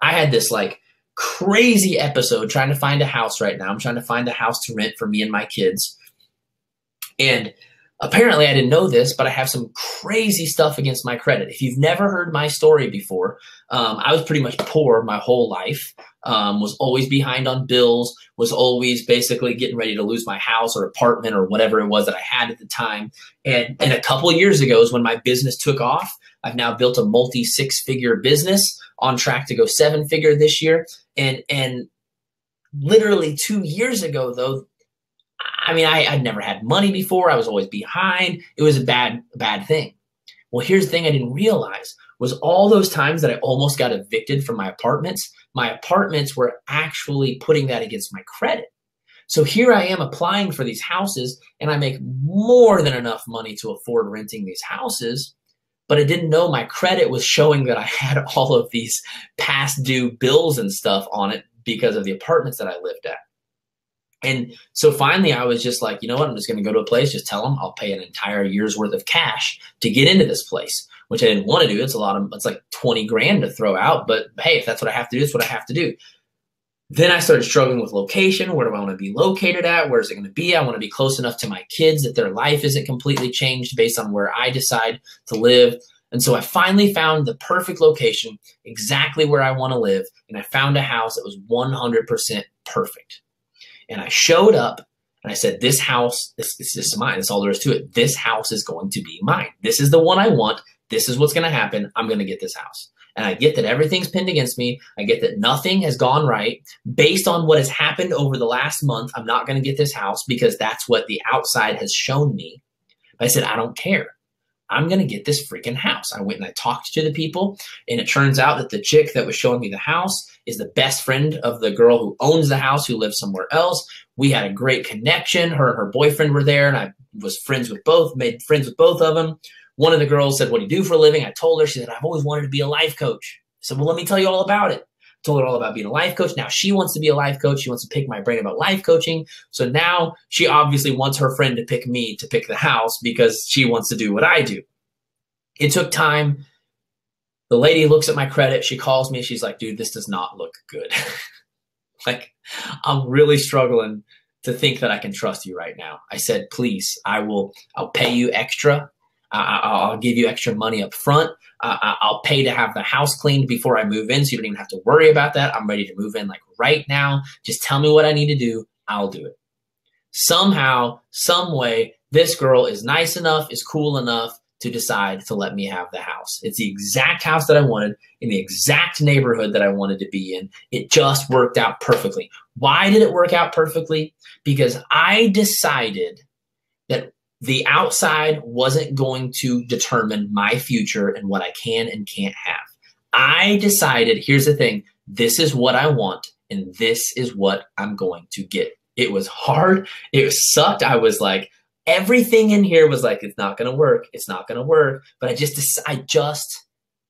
I had this crazy episode trying to find a house right now. I'm trying to find a house to rent for me and my kids. And apparently I didn't know this, but I have some crazy stuff against my credit. If you've never heard my story before, I was pretty much poor my whole life, was always behind on bills, was always basically getting ready to lose my house or apartment or whatever it was that I had at the time. And a couple of years ago is when my business took off. I've now built a multi-6-figure business on track to go 7-figure this year. And literally 2 years ago, though, I'd never had money before. I was always behind. It was a bad thing. Well, here's the thing I didn't realize was all those times that I almost got evicted from my apartments were actually putting that against my credit. So here I am applying for these houses, and I make more than enough money to afford renting these houses, but I didn't know my credit was showing that I had all of these past due bills and stuff on it because of the apartments that I lived at. And so finally I was just like, you know what, I'm just going to go to a place, just tell them I'll pay an entire year's worth of cash to get into this place, which I didn't want to do. It's like 20 grand to throw out, but hey, if that's what I have to do, it's what I have to do. Then I started struggling with location. Where do I want to be located at? Where is it going to be? I want to be close enough to my kids that their life isn't completely changed based on where I decide to live. And so I finally found the perfect location, exactly where I want to live. And I found a house that was 100% perfect. And I showed up and I said, this house, this is mine. That's all there is to it. This house is going to be mine. This is the one I want. This is what's going to happen. I'm going to get this house. And I get that everything's pinned against me. I get that nothing has gone right. Based on what has happened over the last month, I'm not going to get this house because that's what the outside has shown me. But I said, I don't care. I'm going to get this freaking house. I went and I talked to the people, and it turns out that the chick that was showing me the house is the best friend of the girl who owns the house, who lives somewhere else. We had a great connection. Her and her boyfriend were there, and I was made friends with both of them. One of the girls said, what do you do for a living? I told her. She said, I've always wanted to be a life coach. I said, well, let me tell you all about it. I told her all about being a life coach. Now she wants to be a life coach. She wants to pick my brain about life coaching. So now she obviously wants her friend to pick me to pick the house because she wants to do what I do. It took time. The lady looks at my credit. She calls me. She's like, dude, this does not look good. Like, I'm really struggling to think that I can trust you right now. I said, please, I'll pay you extra. I'll give you extra money up front. I'll pay to have the house cleaned before I move in, so you don't even have to worry about that. I'm ready to move in like right now. Just tell me what I need to do. I'll do it. Somehow, some way, this girl is nice enough, is cool enough to decide to let me have the house. It's the exact house that I wanted in the exact neighborhood that I wanted to be in. It just worked out perfectly. Why did it work out perfectly? Because I decided that the outside wasn't going to determine my future and what I can and can't have. I decided, here's the thing, this is what I want and this is what I'm going to get. It was hard. It sucked. I was like, everything in here was like, it's not going to work. It's not going to work. But I just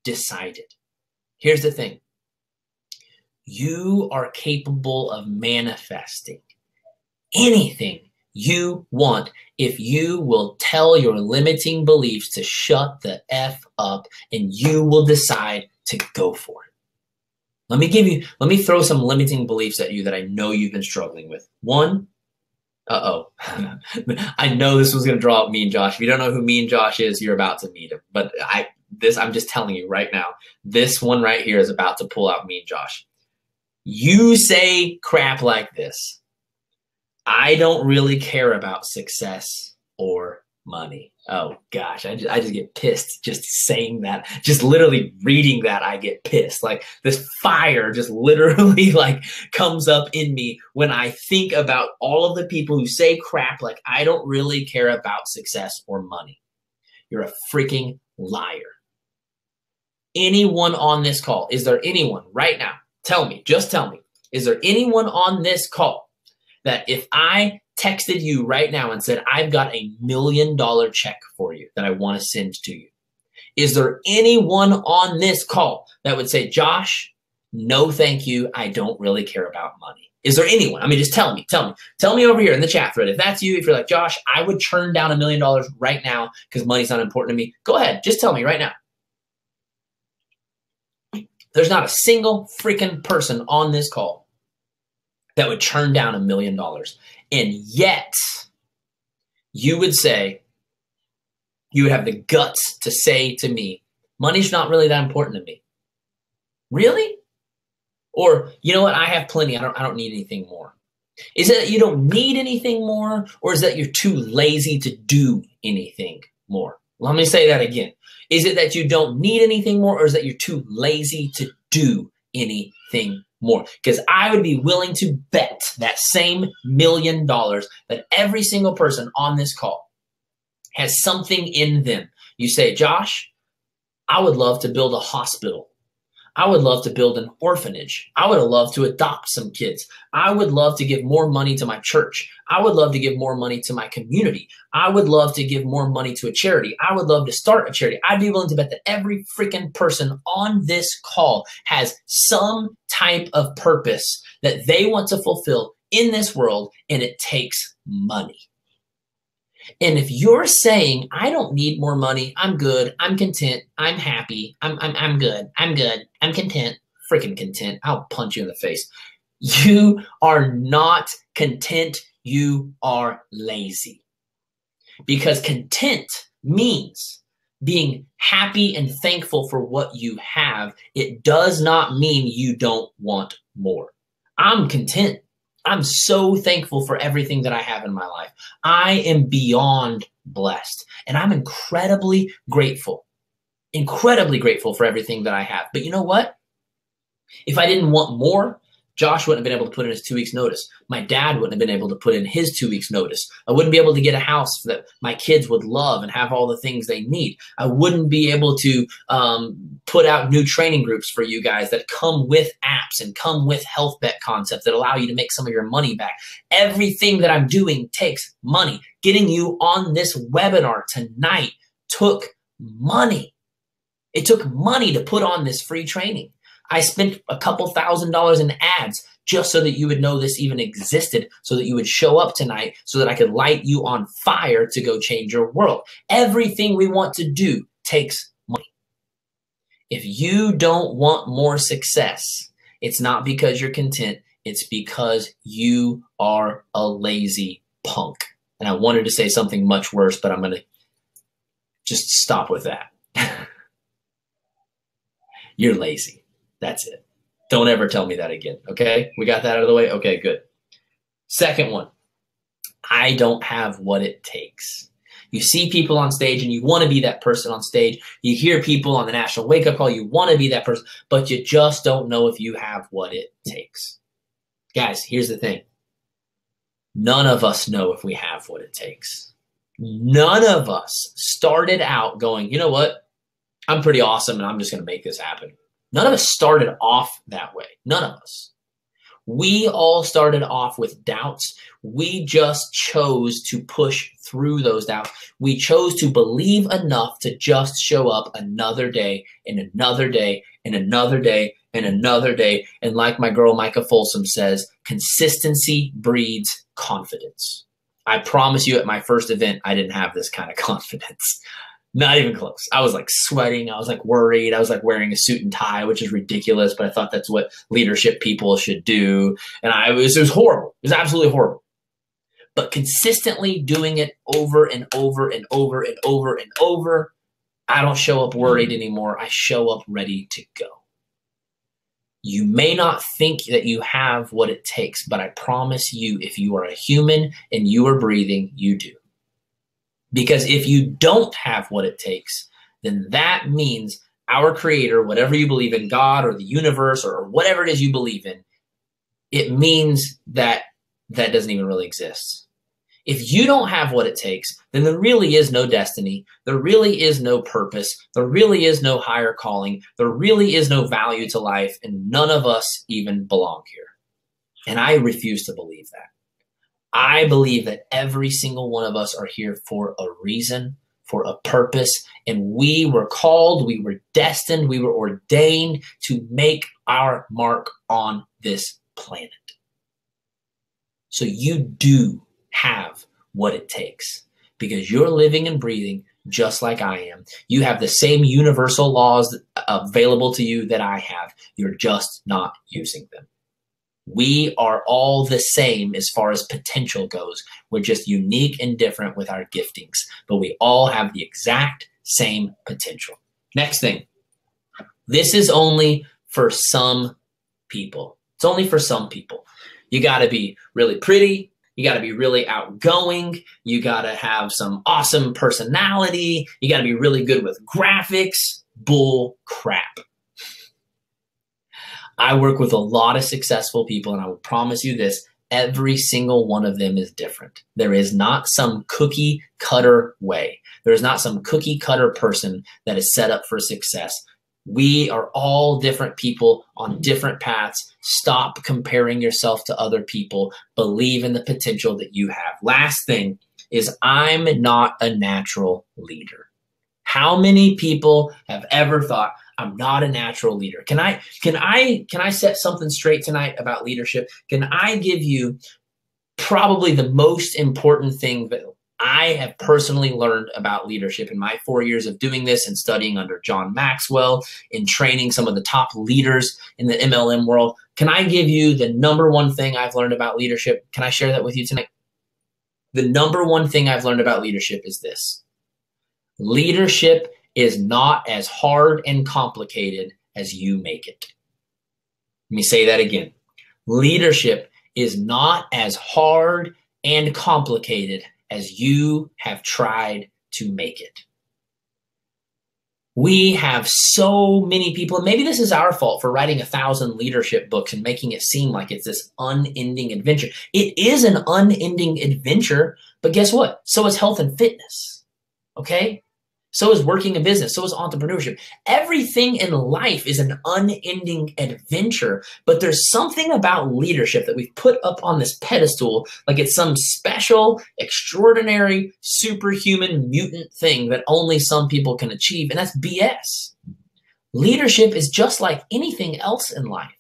decided. Here's the thing. You are capable of manifesting anything you want if you will tell your limiting beliefs to shut the F up and you will decide to go for it. Let me throw some limiting beliefs at you that I know you've been struggling with. One, I know this was going to draw out Mean Josh. If you don't know who Mean Josh is, you're about to meet him. But I'm just telling you right now, this one right here is about to pull out Mean Josh. You say crap like this. I don't really care about success or money. Oh gosh, I just get pissed just saying that. Just literally reading that, I get pissed. Like this fire just literally like comes up in me when I think about all of the people who say crap like I don't really care about success or money. You're a freaking liar. Anyone on this call, is there anyone right now? Tell me, just tell me. Is there anyone on this call that if I texted you right now and said, I've got $1 million check for you that I want to send to you? Is there anyone on this call that would say, Josh, no, thank you. I don't really care about money. Is there anyone? I mean, just tell me over here in the chat thread. If that's you, if you're like, Josh, I would turn down $1 million right now because money's not important to me. Go ahead. Just tell me right now. There's not a single freaking person on this call that would turn down $1 million. And yet, you would say, you would have the guts to say to me, money's not really that important to me. Really? Or, you know what, I have plenty, I don't need anything more. Is it that you don't need anything more, or is that you're too lazy to do anything more? Let me say that again. Is it that you don't need anything more, or is that you're too lazy to do anything more? Because I would be willing to bet that same $1 million that every single person on this call has something in them. You say, Josh, I would love to build a hospital. I would love to build an orphanage. I would love to adopt some kids. I would love to give more money to my church. I would love to give more money to my community. I would love to give more money to a charity. I would love to start a charity. I'd be willing to bet that every freaking person on this call has some type of purpose that they want to fulfill in this world, and it takes money. And if you're saying, I don't need more money, I'm good, I'm content, I'm happy, I'm good, I'm content, freaking content, I'll punch you in the face. You are not content, you are lazy. Because content means being happy and thankful for what you have. It does not mean you don't want more. I'm content. I'm so thankful for everything that I have in my life. I am beyond blessed, and I'm incredibly grateful for everything that I have. But you know what? If I didn't want more, Josh wouldn't have been able to put in his 2 weeks notice. My dad wouldn't have been able to put in his 2 weeks notice. I wouldn't be able to get a house that my kids would love and have all the things they need. I wouldn't be able to put out new training groups for you guys that come with apps and come with health bet concepts that allow you to make some of your money back. Everything that I'm doing takes money. Getting you on this webinar tonight took money. It took money to put on this free training. I spent a couple $1,000s in ads just so that you would know this even existed, so that you would show up tonight, so that I could light you on fire to go change your world. Everything we want to do takes money. If you don't want more success, it's not because you're content. It's because you are a lazy punk. And I wanted to say something much worse, but I'm going to just stop with that. You're lazy. That's it. Don't ever tell me that again, okay? We got that out of the way? Okay, good. Second one, I don't have what it takes. You see people on stage and you want to be that person on stage. You hear people on the National Wake Up Call, you want to be that person, but you just don't know if you have what it takes. Guys, here's the thing. None of us know if we have what it takes. None of us started out going, you know what? I'm pretty awesome and I'm just going to make this happen. None of us started off that way. None of us. We all started off with doubts. We just chose to push through those doubts. We chose to believe enough to just show up another day and another day and another day and another day. And like my girl Micah Folsom says, consistency breeds confidence. I promise you at my first event, I didn't have this kind of confidence. Not even close. I was like sweating. I was like worried. I was like wearing a suit and tie, which is ridiculous, but I thought that's what leadership people should do. And it was horrible. It was absolutely horrible. But consistently doing it over and over and over and over and over, I don't show up worried anymore. I show up ready to go. You may not think that you have what it takes, but I promise you, if you are a human and you are breathing, you do. Because if you don't have what it takes, then that means our creator, whatever you believe in, God or the universe or whatever it is you believe in, it means that that doesn't even really exist. If you don't have what it takes, then there really is no destiny. There really is no purpose. There really is no higher calling. There really is no value to life, and none of us even belong here. And I refuse to believe that. I believe that every single one of us are here for a reason, for a purpose, and we were called, we were destined, we were ordained to make our mark on this planet. So you do have what it takes because you're living and breathing just like I am. You have the same universal laws available to you that I have. You're just not using them. We are all the same as far as potential goes. We're just unique and different with our giftings, but we all have the exact same potential. Next thing, this is only for some people. It's only for some people. You got to be really pretty. You got to be really outgoing. You got to have some awesome personality. You got to be really good with graphics. Bull crap. I work with a lot of successful people, and I will promise you this, every single one of them is different. There is not some cookie cutter way. There is not some cookie cutter person that is set up for success. We are all different people on different paths. Stop comparing yourself to other people. Believe in the potential that you have. Last thing is, I'm not a natural leader. How many people have ever thought, I'm not a natural leader? Can I set something straight tonight about leadership? Can I give you probably the most important thing that I have personally learned about leadership in my 4 years of doing this and studying under John Maxwell and training some of the top leaders in the MLM world? Can I give you the number one thing I've learned about leadership? Can I share that with you tonight? The number one thing I've learned about leadership is this. Leadership is not as hard and complicated as you make it. Let me say that again. Leadership is not as hard and complicated as you have tried to make it. We have so many people, and maybe this is our fault for writing 1,000 leadership books and making it seem like it's this unending adventure. It is an unending adventure, but guess what? So is health and fitness, okay? So is working a business. So is entrepreneurship. Everything in life is an unending adventure, but there's something about leadership that we've put up on this pedestal like it's some special, extraordinary, superhuman, mutant thing that only some people can achieve, and that's BS. Leadership is just like anything else in life.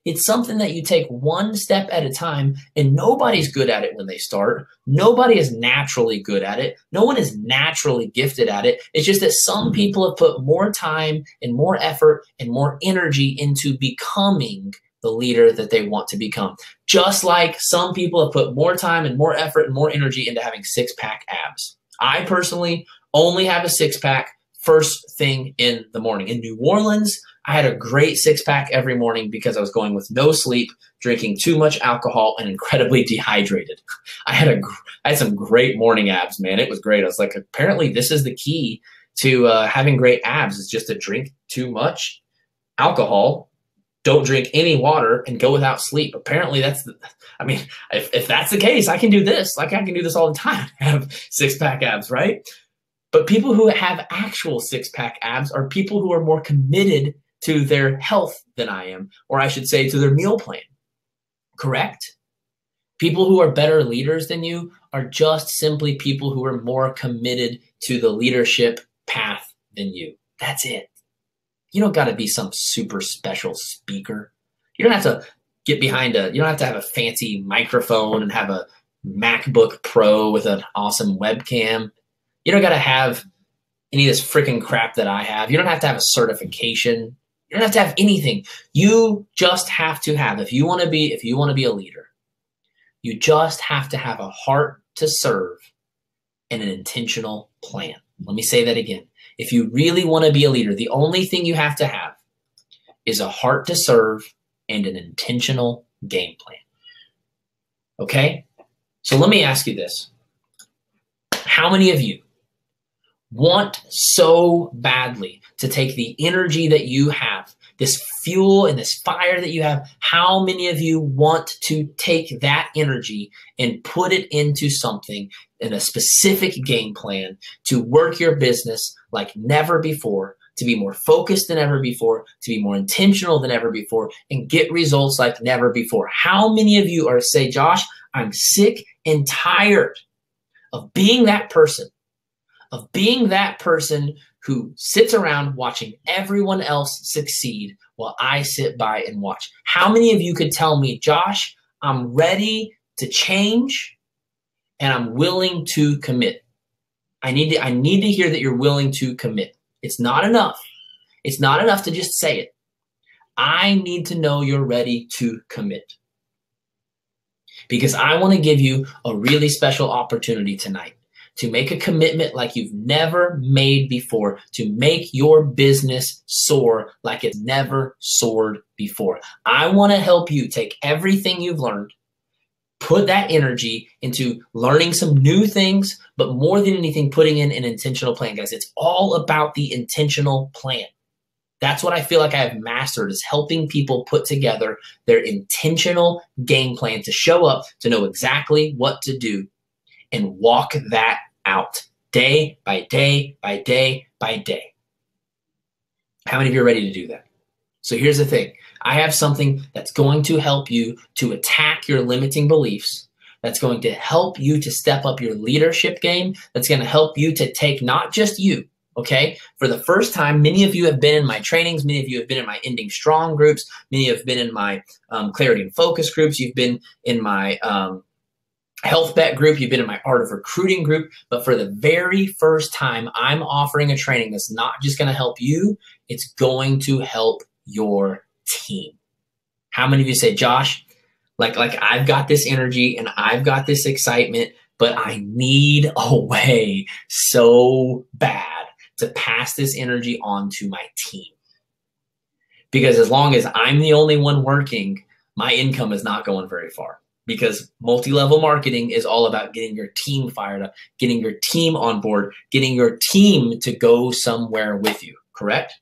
It's something that you take one step at a time, and nobody's good at it when they start. Nobody is naturally good at it. No one is naturally gifted at it. It's just that some people have put more time and more effort and more energy into becoming the leader that they want to become. Just like some people have put more time and more effort and more energy into having six-pack abs. I personally only have a six-pack first thing in the morning. In New Orleans, I had a great six-pack every morning because I was going with no sleep, drinking too much alcohol, and incredibly dehydrated. I had some great morning abs, man. It was great. I was like, apparently this is the key to having great abs, is just to drink too much alcohol, don't drink any water, and go without sleep. Apparently if that's the case, I can do this. Like, I can do this all the time, have six-pack abs, right? But people who have actual six-pack abs are people who are more committed to their health than I am, or I should say to their meal plan. Correct? People who are better leaders than you are just simply people who are more committed to the leadership path than you. That's it. You don't got to be some super special speaker. You don't have to get behind you don't have to have a fancy microphone and have a MacBook Pro with an awesome webcam. You don't got to have any of this freaking crap that I have. You don't have to have a certification. You don't have to have anything. You just have to have, if you want to be a leader, you just have to have a heart to serve and an intentional plan. Let me say that again. If you really want to be a leader, the only thing you have to have is a heart to serve and an intentional game plan. Okay? So let me ask you this. How many of you want so badly to take the energy that you have, this fuel and this fire that you have? How many of you want to take that energy and put it into something in a specific game plan to work your business like never before, to be more focused than ever before, to be more intentional than ever before, and get results like never before? How many of you are say, Josh, I'm sick and tired of being that person, who sits around watching everyone else succeed while I sit by and watch? How many of you could tell me, Josh, I'm ready to change and I'm willing to commit? I need to hear that you're willing to commit. It's not enough. It's not enough to just say it. I need to know you're ready to commit, because I want to give you a really special opportunity tonight to make a commitment like you've never made before, to make your business soar like it's never soared before. I want to help you take everything you've learned, put that energy into learning some new things, but more than anything, putting in an intentional plan, guys. It's all about the intentional plan. That's what I feel like I have mastered, is helping people put together their intentional game plan to show up, to know exactly what to do, and walk that out day by day by day by day. How many of you are ready to do that? So here's the thing. I have something that's going to help you to attack your limiting beliefs, that's going to help you to step up your leadership game, that's going to help you to take not just you, okay? For the first time, many of you have been in my trainings, many of you have been in my Ending Strong groups, many have been in my Clarity and Focus groups, you've been in my Health Bet group, you've been in my Art of Recruiting group, but for the very first time, I'm offering a training that's not just going to help you, it's going to help your team. How many of you say, Josh, like I've got this energy and I've got this excitement, but I need a way so bad to pass this energy on to my team? Because as long as I'm the only one working, my income is not going very far. Because multi-level marketing is all about getting your team fired up, getting your team on board, getting your team to go somewhere with you, correct?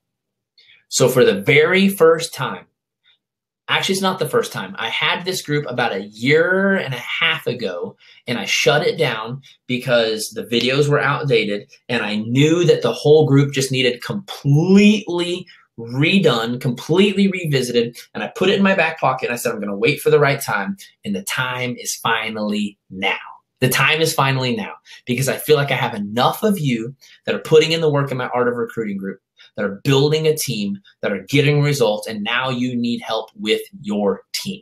So for the very first time, actually it's not the first time, I had this group about 1.5 years ago, and I shut it down because the videos were outdated, and I knew that the whole group just needed completely redone, completely revisited, and I put it in my back pocket and I said, I'm going to wait for the right time, and the time is finally now. The time is finally now, because I feel like I have enough of you that are putting in the work in my Art of Recruiting group, that are building a team, that are getting results, and now you need help with your team.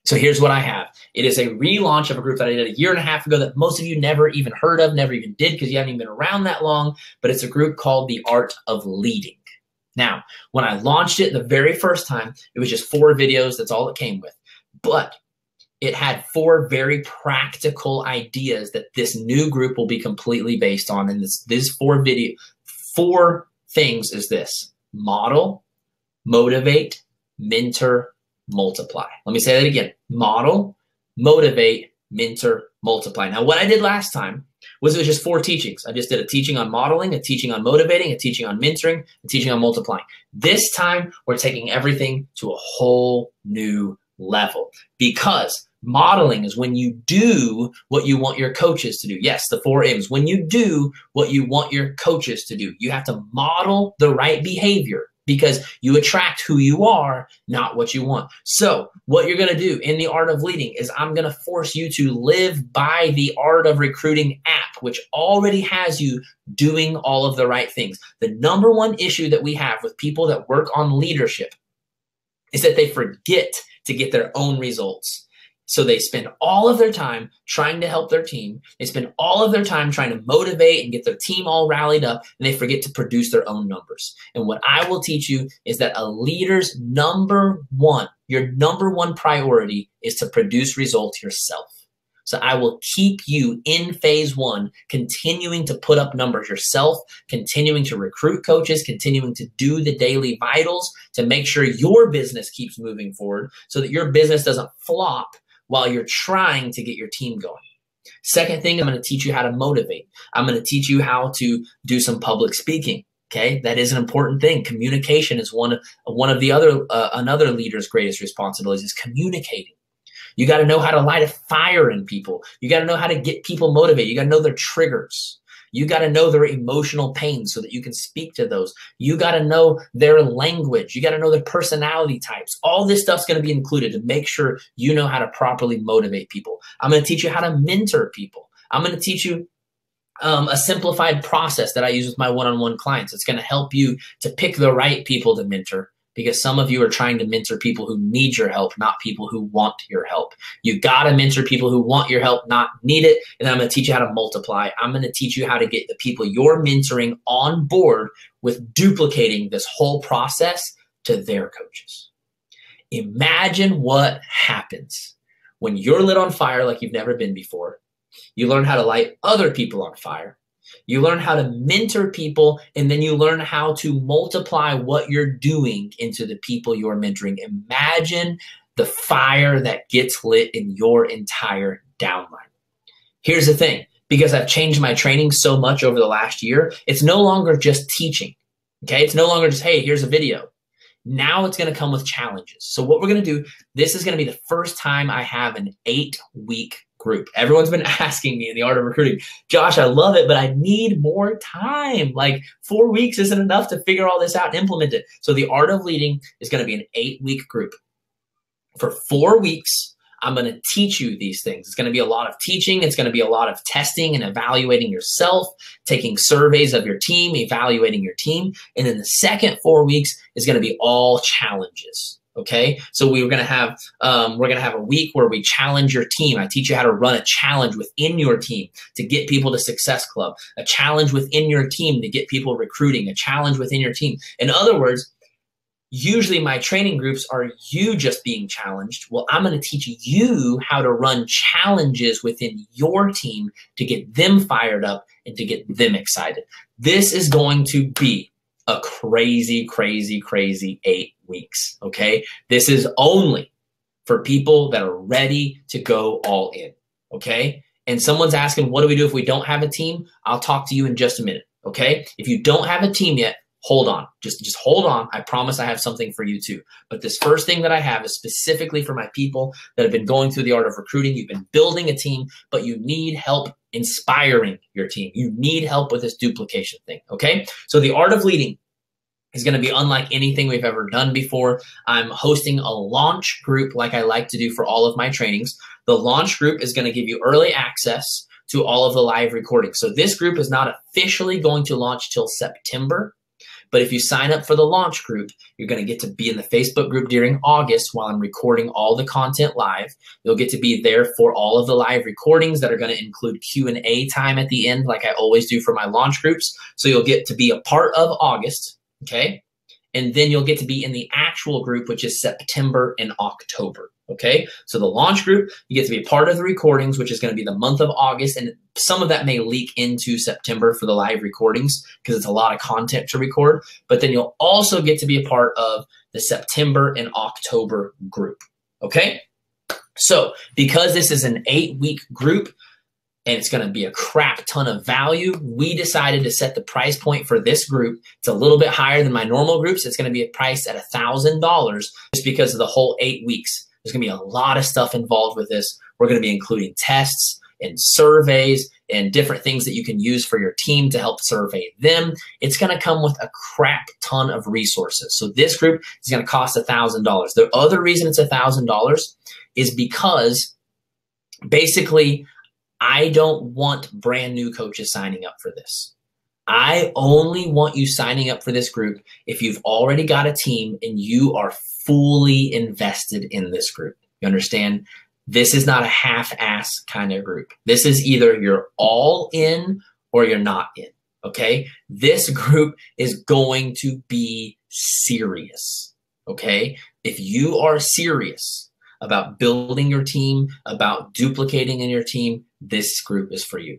So here's what I have. It is a relaunch of a group that I did 1.5 years ago that most of you never even heard of, never even did, because you haven't even been around that long, but it's a group called The Art of Leading. Now, when I launched it the very first time, it was just 4 videos. That's all it came with. But it had 4 very practical ideas that this new group will be completely based on. And this 4 things is this: model, motivate, mentor, multiply. Let me say that again. Model, motivate, mentor, multiply. Now, what I did last time was it was just 4 teachings. I just did a teaching on modeling, a teaching on motivating, a teaching on mentoring, a teaching on multiplying. This time, we're taking everything to a whole new level, because modeling is when you do what you want your coaches to do. Yes, the 4 M's. When you do what you want your coaches to do, you have to model the right behavior, because you attract who you are, not what you want. So what you're going to do in the Art of Leading is I'm going to force you to live by the Art of Recruiting app, which already has you doing all of the right things. The number one issue that we have with people that work on leadership is that they forget to get their own results. So they spend all of their time trying to help their team. They spend all of their time trying to motivate and get their team all rallied up, and they forget to produce their own numbers. And what I will teach you is that a leader's your number one priority is to produce results yourself. So I will keep you in phase 1, continuing to put up numbers yourself, continuing to recruit coaches, continuing to do the daily vitals to make sure your business keeps moving forward so that your business doesn't flop while you're trying to get your team going. Second thing, I'm going to teach you how to motivate. I'm going to teach you how to do some public speaking. Okay, that is an important thing. Communication is one of the other another leader's greatest responsibilities is communicating. You got to know how to light a fire in people. You got to know how to get people motivated. You got to know their triggers. You got to know their emotional pains so that you can speak to those. You got to know their language. You got to know their personality types. All this stuff's going to be included to make sure you know how to properly motivate people. I'm going to teach you how to mentor people. I'm going to teach you a simplified process that I use with my one-on-one clients. It's going to help you to pick the right people to mentor, because some of you are trying to mentor people who need your help, not people who want your help. You got to mentor people who want your help, not need it. And then I'm going to teach you how to multiply. I'm going to teach you how to get the people you're mentoring on board with duplicating this whole process to their coaches. Imagine what happens when you're lit on fire like you've never been before. You learn how to light other people on fire. You learn how to mentor people, and then you learn how to multiply what you're doing into the people you're mentoring. Imagine the fire that gets lit in your entire downline. Here's the thing, because I've changed my training so much over the last year, it's no longer just teaching. Okay, it's no longer just, hey, here's a video. Now it's going to come with challenges. So what we're going to do, this is going to be the first time I have an 8-week group. Everyone's been asking me in the Art of Recruiting, Josh, I love it, but I need more time. Like 4 weeks isn't enough to figure all this out and implement it. So the Art of Leading is going to be an 8-week group. For 4 weeks, I'm going to teach you these things. It's going to be a lot of teaching. It's going to be a lot of testing and evaluating yourself, taking surveys of your team, evaluating your team. And then the second 4 weeks is going to be all challenges. Okay. So we're going to have a week where we challenge your team. I teach you how to run a challenge within your team to get people to Success Club, a challenge within your team to get people recruiting, a challenge within your team. In other words, usually my training groups are you just being challenged. Well, I'm going to teach you how to run challenges within your team to get them fired up and to get them excited. This is going to be a crazy, crazy, crazy 8 weeks, okay? This is only for people that are ready to go all in, okay? And someone's asking, what do we do if we don't have a team? I'll talk to you in just a minute, okay? If you don't have a team yet, hold on. Just hold on. I promise I have something for you too. But this first thing that I have is specifically for my people that have been going through the Art of Recruiting. You've been building a team, but you need help inspiring your team. You need help with this duplication thing, okay? So the Art of Leading is going to be unlike anything we've ever done before. I'm hosting a launch group like I like to do for all of my trainings. The launch group is going to give you early access to all of the live recordings. So this group is not officially going to launch till September. But if you sign up for the launch group, you're going to get to be in the Facebook group during August while I'm recording all the content live. You'll get to be there for all of the live recordings that are going to include Q&A time at the end, like I always do for my launch groups. So you'll get to be a part of August, okay? And then you'll get to be in the actual group, which is September and October, okay? So the launch group, you get to be a part of the recordings, which is going to be the month of August, and some of that may leak into September for the live recordings because it's a lot of content to record, but then you'll also get to be a part of the September and October group, okay? So because this is an 8-week group, and it's going to be a crap ton of value, we decided to set the price point for this group. It's a little bit higher than my normal groups. It's going to be priced at $1,000 just because of the whole 8 weeks. There's going to be a lot of stuff involved with this. We're going to be including tests and surveys and different things that you can use for your team to help survey them. It's going to come with a crap ton of resources. So this group is going to cost $1,000. The other reason it's $1,000 is because basically I don't want brand new coaches signing up for this. I only want you signing up for this group if you've already got a team and you are fully invested in this group. You understand? This is not a half-ass kind of group. This is either you're all in or you're not in, okay? This group is going to be serious, okay? If you are serious about building your team, about duplicating in your team, this group is for you.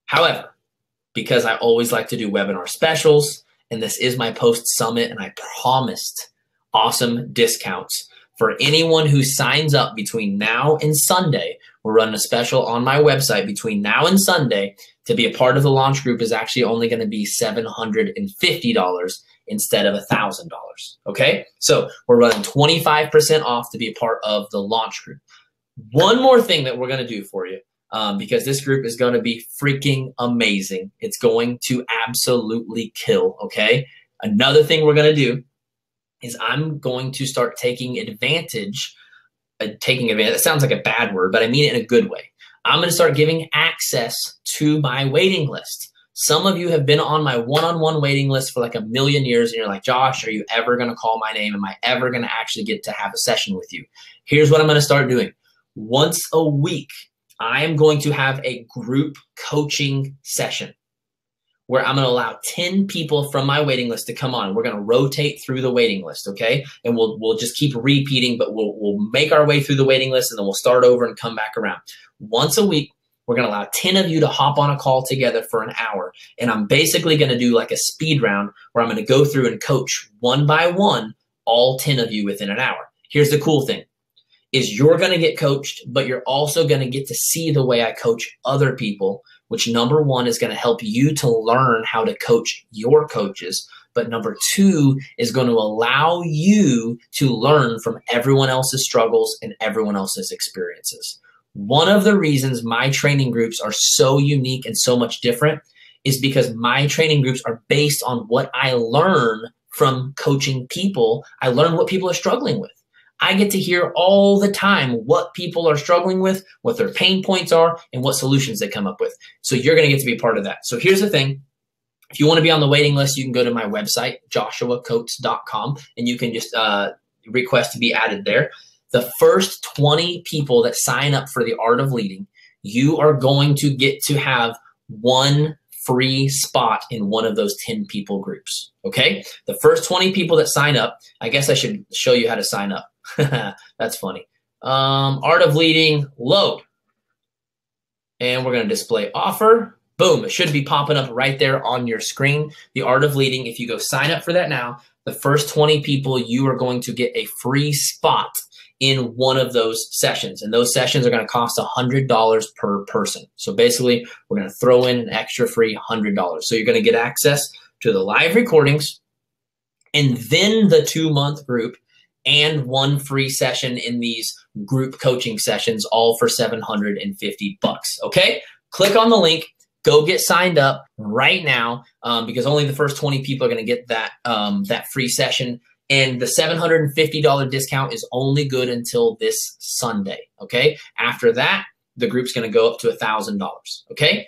However, because I always like to do webinar specials, and this is my post summit, and I promised awesome discounts for anyone who signs up between now and Sunday. We're running a special on my website between now and Sunday. To be a part of the launch group is actually only going to be $750 instead of $1,000. Okay, so we're running 25% off to be a part of the launch group. One more thing that we're going to do for you, because this group is going to be freaking amazing. It's going to absolutely kill. Okay, another thing we're going to do is I'm going to start taking advantage. It sounds like a bad word, but I mean it in a good way. I'm going to start giving access to my waiting list. Some of you have been on my one-on-one waiting list for like a million years, and you're like, Josh, are you ever going to call my name? Am I ever going to actually get to have a session with you? Here's what I'm going to start doing. Once a week, I am going to have a group coaching session where I'm going to allow 10 people from my waiting list to come on. We're going to rotate through the waiting list, okay? And we'll just keep repeating, but we'll make our way through the waiting list, and then we'll start over and come back around. Once a week, we're going to allow 10 of you to hop on a call together for an hour. And I'm basically going to do like a speed round where I'm going to go through and coach one by one all 10 of you within an hour. Here's the cool thing is you're going to get coached, but you're also going to get to see the way I coach other people, which number one is going to help you to learn how to coach your coaches. but number two is going to allow you to learn from everyone else's struggles and everyone else's experiences. One of the reasons my training groups are so unique and so much different is because my training groups are based on what I learn from coaching people. I learn what people are struggling with. I get to hear all the time what people are struggling with, what their pain points are, and what solutions they come up with. So you're going to get to be part of that. So here's the thing. If you want to be on the waiting list, you can go to my website, joshuacoates.com, and you can just request to be added there. The first 20 people that sign up for the Art of Leading, you are going to get to have one free spot in one of those 10 people groups. Okay? The first 20 people that sign up, I guess I should show you how to sign up. That's funny. Art of Leading, load. And we're going to display offer. Boom. It should be popping up right there on your screen. The Art of Leading, if you go sign up for that now, the first 20 people, you are going to get a free spot in one of those sessions. And those sessions are going to cost $100 per person. So basically, we're going to throw in an extra free $100. So you're going to get access to the live recordings and then the 2-month group and one free session in these group coaching sessions, all for $750. Okay? Click on the link. Go get signed up right now because only the first 20 people are going to get that free session. And the $750 discount is only good until this Sunday. Okay? After that, the group's going to go up to $1,000. Okay?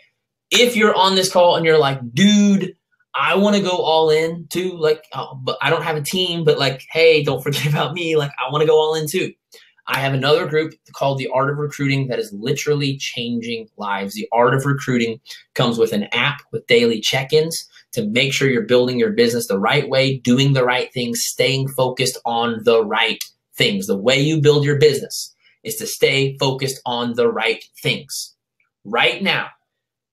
If you're on this call and you're like, dude, I want to go all in too, like, but I don't have a team, but like, hey, don't forget about me. Like, I want to go all in too. I have another group called The Art of Recruiting that is literally changing lives. The Art of Recruiting comes with an app with daily check-ins to make sure you're building your business the right way, doing the right things, staying focused on the right things. The way you build your business is to stay focused on the right things. Right now,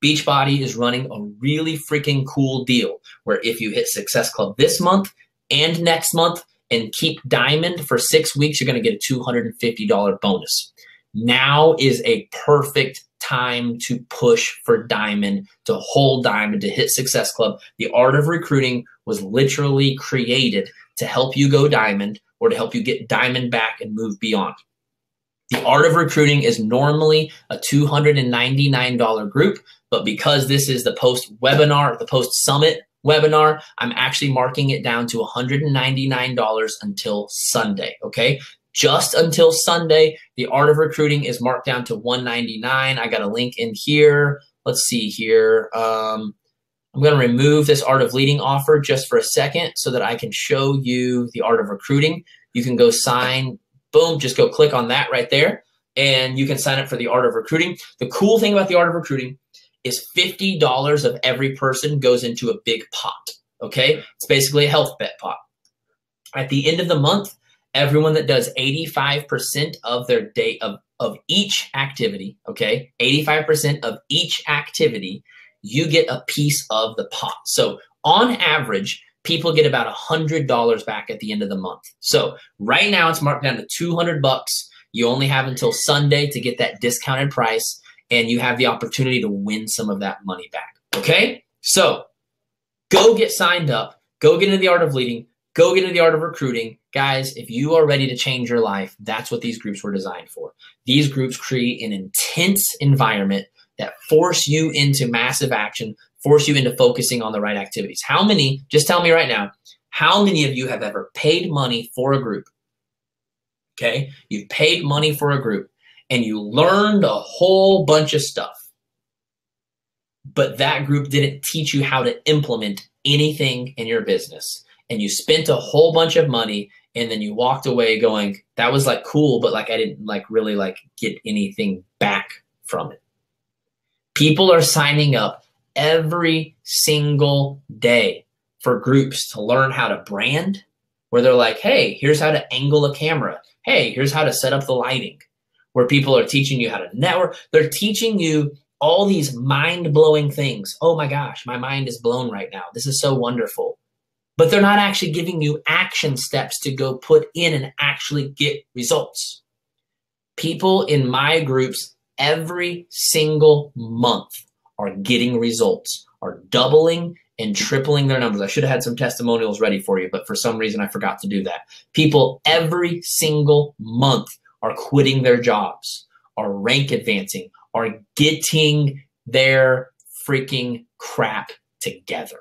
Beachbody is running a really freaking cool deal where if you hit Success Club this month and next month and keep Diamond for 6 weeks, you're going to get a $250 bonus. Now is a perfect time to push for Diamond, to hold Diamond, to hit Success Club. The Art of Recruiting was literally created to help you go Diamond or to help you get Diamond back and move beyond. The Art of Recruiting is normally a $299 group, but because this is the post-webinar, the post-summit webinar, I'm actually marking it down to $199 until Sunday, okay? Just until Sunday, the Art of Recruiting is marked down to $199. I got a link in here. Let's see here. I'm going to remove this Art of Leading offer just for a second so that I can show you the Art of Recruiting. You can go sign. Boom, just go click on that right there, and you can sign up for the Art of Recruiting. The cool thing about the Art of Recruiting is $50 of every person goes into a big pot, okay? It's basically a health bet pot. At the end of the month, everyone that does 85% of their day of each activity, okay? 85% of each activity, you get a piece of the pot. So on average, people get about $100 back at the end of the month. So right now it's marked down to $200. You only have until Sunday to get that discounted price, and you have the opportunity to win some of that money back. Okay? So go get signed up. Go get into the Art of Leading. Go get into the Art of Recruiting. Guys, if you are ready to change your life, that's what these groups were designed for. These groups create an intense environment that force you into massive action, force you into focusing on the right activities. How many, just tell me right now, how many of you have ever paid money for a group? Okay? You've paid money for a group and you learned a whole bunch of stuff, but that group didn't teach you how to implement anything in your business. And you spent a whole bunch of money and then you walked away going, that was like cool, but like I didn't like really like get anything back from it. People are signing up every single day for groups to learn how to brand, where they're like, hey, here's how to angle a camera. Hey, here's how to set up the lighting. Where people are teaching you how to network. They're teaching you all these mind-blowing things. Oh my gosh, my mind is blown right now. This is so wonderful. But they're not actually giving you action steps to go put in and actually get results. People in my groups every single month are getting results, are doubling and tripling their numbers. I should have had some testimonials ready for you, but for some reason I forgot to do that. People every single month are quitting their jobs, are rank advancing, are getting their freaking crap together.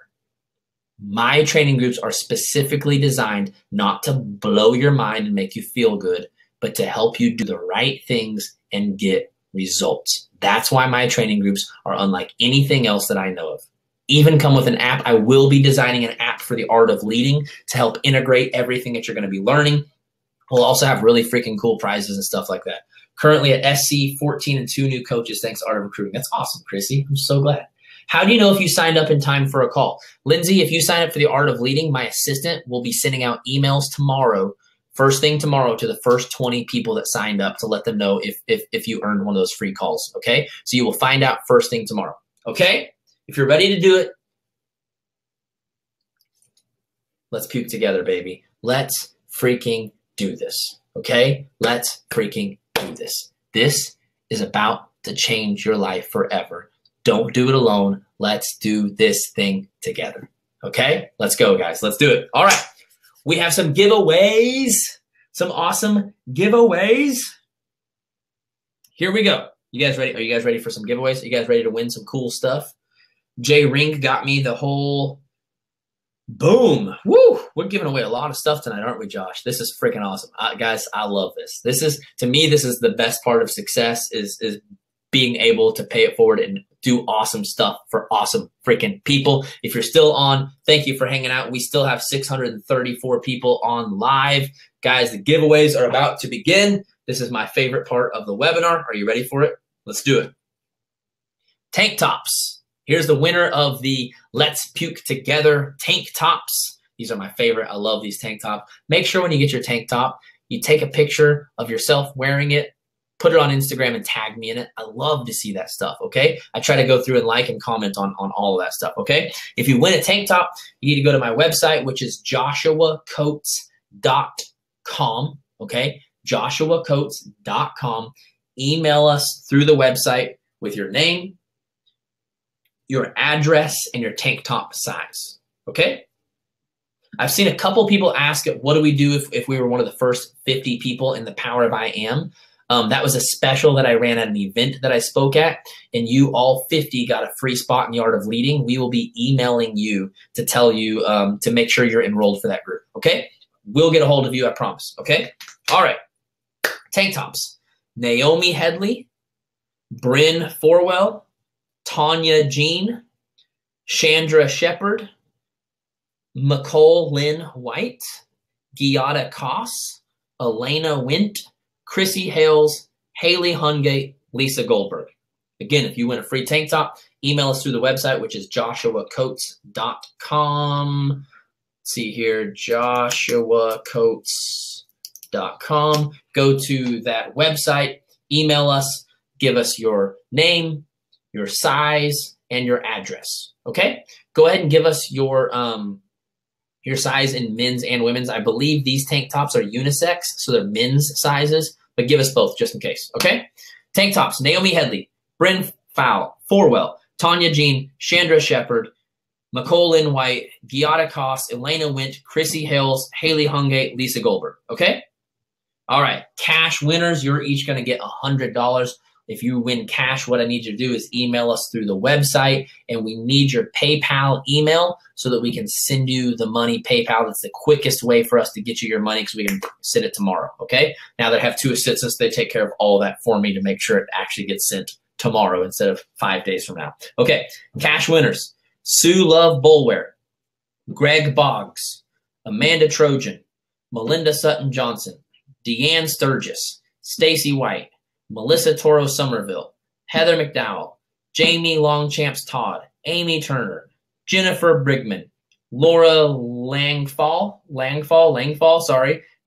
My training groups are specifically designed not to blow your mind and make you feel good, but to help you do the right things and get results. That's why my training groups are unlike anything else that I know of. Even come with an app. I will be designing an app for the art of leading to help integrate everything that you're going to be learning. We'll also have really freaking cool prizes and stuff like that. Currently at SC, 14 and 2 new coaches thanks to Art of Recruiting. That's awesome, Chrissy. I'm so glad. How do you know if you signed up in time for a call? Lindsay, if you sign up for the Art of Leading, my assistant will be sending out emails tomorrow, first thing tomorrow, to the first 20 people that signed up to let them know if you earned one of those free calls, okay? So you will find out first thing tomorrow, okay? If you're ready to do it, let's puke together, baby. Let's freaking do this, okay? Let's freaking do this. This is about to change your life forever. Don't do it alone. Let's do this thing together. Okay? Let's go, guys. Let's do it. All right. We have some giveaways. Some awesome giveaways. Here we go. You guys ready? Are you guys ready for some giveaways? Are you guys ready to win some cool stuff? Jay Ring got me the whole boom. Woo! We're giving away a lot of stuff tonight, aren't we, Josh? This is freaking awesome. Guys, I love this. This is, to me, this is the best part of success is being able to pay it forward and do awesome stuff for awesome freaking people. If you're still on, thank you for hanging out. We still have 634 people on live. Guys, the giveaways are about to begin. This is my favorite part of the webinar. Are you ready for it? Let's do it. Tank tops. Here's the winner of the Let's Puke Together tank tops. These are my favorite. I love these tank tops. Make sure when you get your tank top, you take a picture of yourself wearing it, put it on Instagram and tag me in it. I love to see that stuff, okay? I try to go through and like and comment on all of that stuff, okay? If you win a tank top, you need to go to my website, which is joshuacoates.com, okay? joshuacoates.com. Email us through the website with your name, your address, and your tank top size, okay? I've seen a couple people ask, what do we do if we were one of the first 50 people in the Power of I Am? That was a special that I ran at an event that I spoke at, and you all 50 got a free spot in the Art of Leading. We will be emailing you to tell you to make sure you're enrolled for that group, okay? We'll get a hold of you, I promise, okay? All right, tank tops. Naomi Headley, Bryn Forwell, Tanya Jean, Chandra Shepard, McCole Lynn White, Giada Koss, Elena Wint, Chrissy Hales, Haley Hungate, Lisa Goldberg. Again, if you win a free tank top, email us through the website, which is joshuacoates.com. Let's see here, joshuacoates.com. Go to that website, email us, give us your name, your size, and your address. Okay? Go ahead and give us your size in men's and women's. I believe these tank tops are unisex, so they're men's sizes. But give us both just in case, okay? Tank tops, Naomi Headley, Bryn Forwell, Tanya Jean, Chandra Shepard, McCole Lynn White, Giada Koss, Elena Wint, Chrissy Hills, Haley Hungate, Lisa Goldberg, okay? All right, cash winners, you're each going to get $100. If you win cash, what I need you to do is email us through the website, and we need your PayPal email so that we can send you the money PayPal. That's the quickest way for us to get you your money because we can send it tomorrow, okay? Now that I have 2 assistants, they take care of all of that for me to make sure it actually gets sent tomorrow instead of 5 days from now. Okay, cash winners. Sue Love Bulware, Greg Boggs, Amanda Trojan, Melinda Sutton Johnson, Deanne Sturgis, Stacy White, Melissa Toro Somerville, Heather McDowell, Jamie Longchamps Todd, Amy Turner, Jennifer Brigman, Laura Langfall,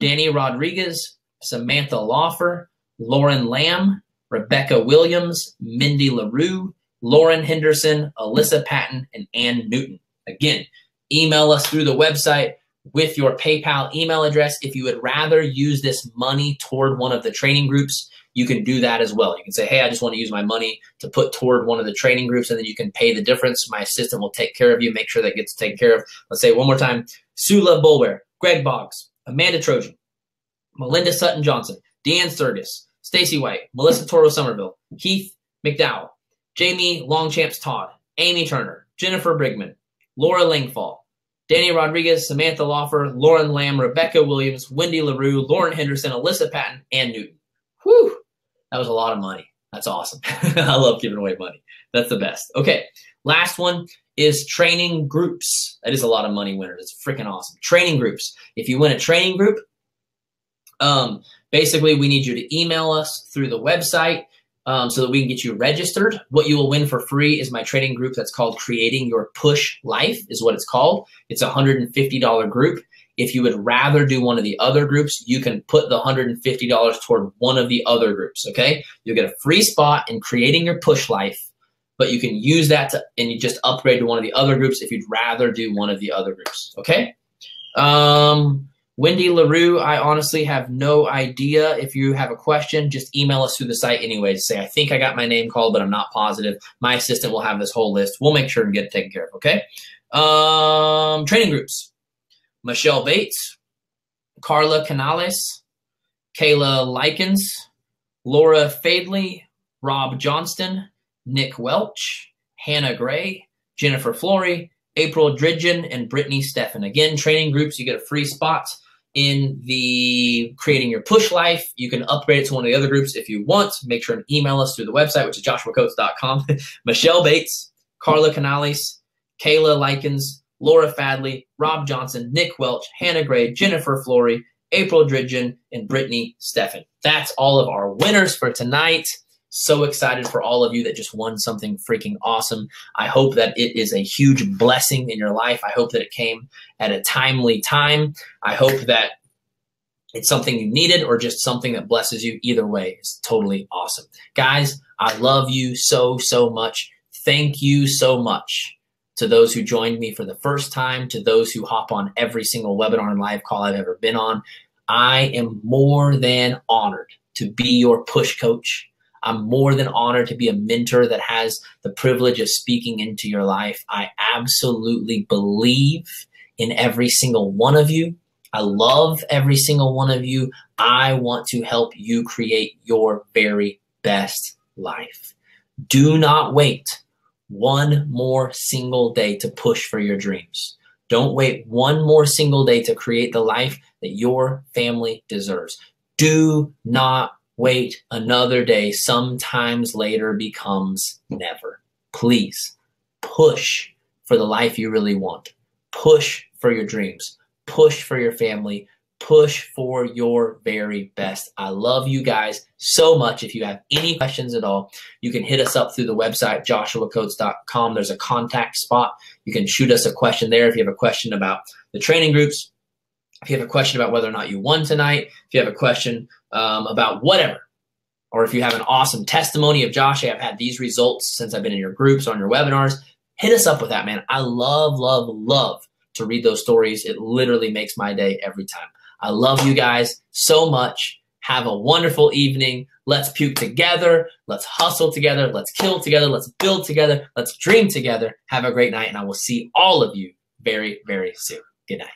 Danny Rodriguez, Samantha Lawfer, Lauren Lamb, Rebecca Williams, Mindy LaRue, Lauren Henderson, Alyssa Patton, and Ann Newton. Again, email us through the website. with your PayPal email address. If you would rather use this money toward one of the training groups, you can do that as well. You can say, hey, I just want to use my money to put toward one of the training groups, and then you can pay the difference. My assistant will take care of you, make sure that gets taken care of. Let's say it one more time. Sue Love Bolware, Greg Boggs, Amanda Trojan, Melinda Sutton Johnson, Deanne Sturgis, Stacy White, Melissa Toro Somerville, Keith McDowell, Jamie Longchamps Todd, Amy Turner, Jennifer Brigman, Laura Langfall, Danny Rodriguez, Samantha Lawfer, Lauren Lamb, Rebecca Williams, Wendy LaRue, Lauren Henderson, Alyssa Patton, and Newton. Whew, that was a lot of money. That's awesome. I love giving away money. That's the best. Okay, last one is training groups. That is a lot of money winners. It's freaking awesome. Training groups. If you win a training group, basically we need you to email us through the website so that we can get you registered. What you will win for free is my training group that's called Creating Your Push Life is what it's called. It's a $150 group. If you would rather do one of the other groups, you can put the $150 toward one of the other groups, okay? You'll get a free spot in Creating Your Push Life, but you can use that and you just upgrade to one of the other groups if you'd rather do one of the other groups, okay? Wendy LaRue, I honestly have no idea. If you have a question, just email us through the site anyways. Say, I think I got my name called, but I'm not positive. My assistant will have this whole list. We'll make sure and get it taken care of, okay? Training groups. Michelle Bates, Carla Canales, Kayla Likens, Laura Fadley, Rob Johnston, Nick Welch, Hannah Gray, Jennifer Flory, April Dridgen, and Brittany Steffen. Again, training groups, you get a free spot in the Creating Your Push Life. You can upgrade it to one of the other groups if you want. Make sure and email us through the website, which is joshuacoates.com. Michelle Bates, Carla Canales, Kayla Likens, Laura Fadley, Rob Johnson, Nick Welch, Hannah Gray, Jennifer Flory, April Dridgen, and Brittany Steffen. That's all of our winners for tonight. So excited for all of you that just won something freaking awesome. I hope that it is a huge blessing in your life. I hope that it came at a timely time. I hope that it's something you needed or just something that blesses you. Either way, it's totally awesome. Guys, I love you so, so much. Thank you so much to those who joined me for the first time, to those who hop on every single webinar and live call I've ever been on. I am more than honored to be your push coach. I'm more than honored to be a mentor that has the privilege of speaking into your life. I absolutely believe in every single one of you. I love every single one of you. I want to help you create your very best life. Do not wait one more single day to push for your dreams. Don't wait one more single day to create the life that your family deserves. Do not wait another day. Sometimes later becomes never. Please push for the life you really want. Push for your dreams. Push for your family. Push for your very best. I love you guys so much. If you have any questions at all, you can hit us up through the website, joshuacoates.com. There's a contact spot. You can shoot us a question there if you have a question about the training groups, if you have a question about whether or not you won tonight, if you have a question about whatever, or if you have an awesome testimony of Josh, I've had these results since I've been in your groups, on your webinars, hit us up with that, man. I love, love, love to read those stories. It literally makes my day every time. I love you guys so much. Have a wonderful evening. Let's puke together. Let's hustle together. Let's kill together. Let's build together. Let's dream together. Have a great night, and I will see all of you very, very soon. Good night.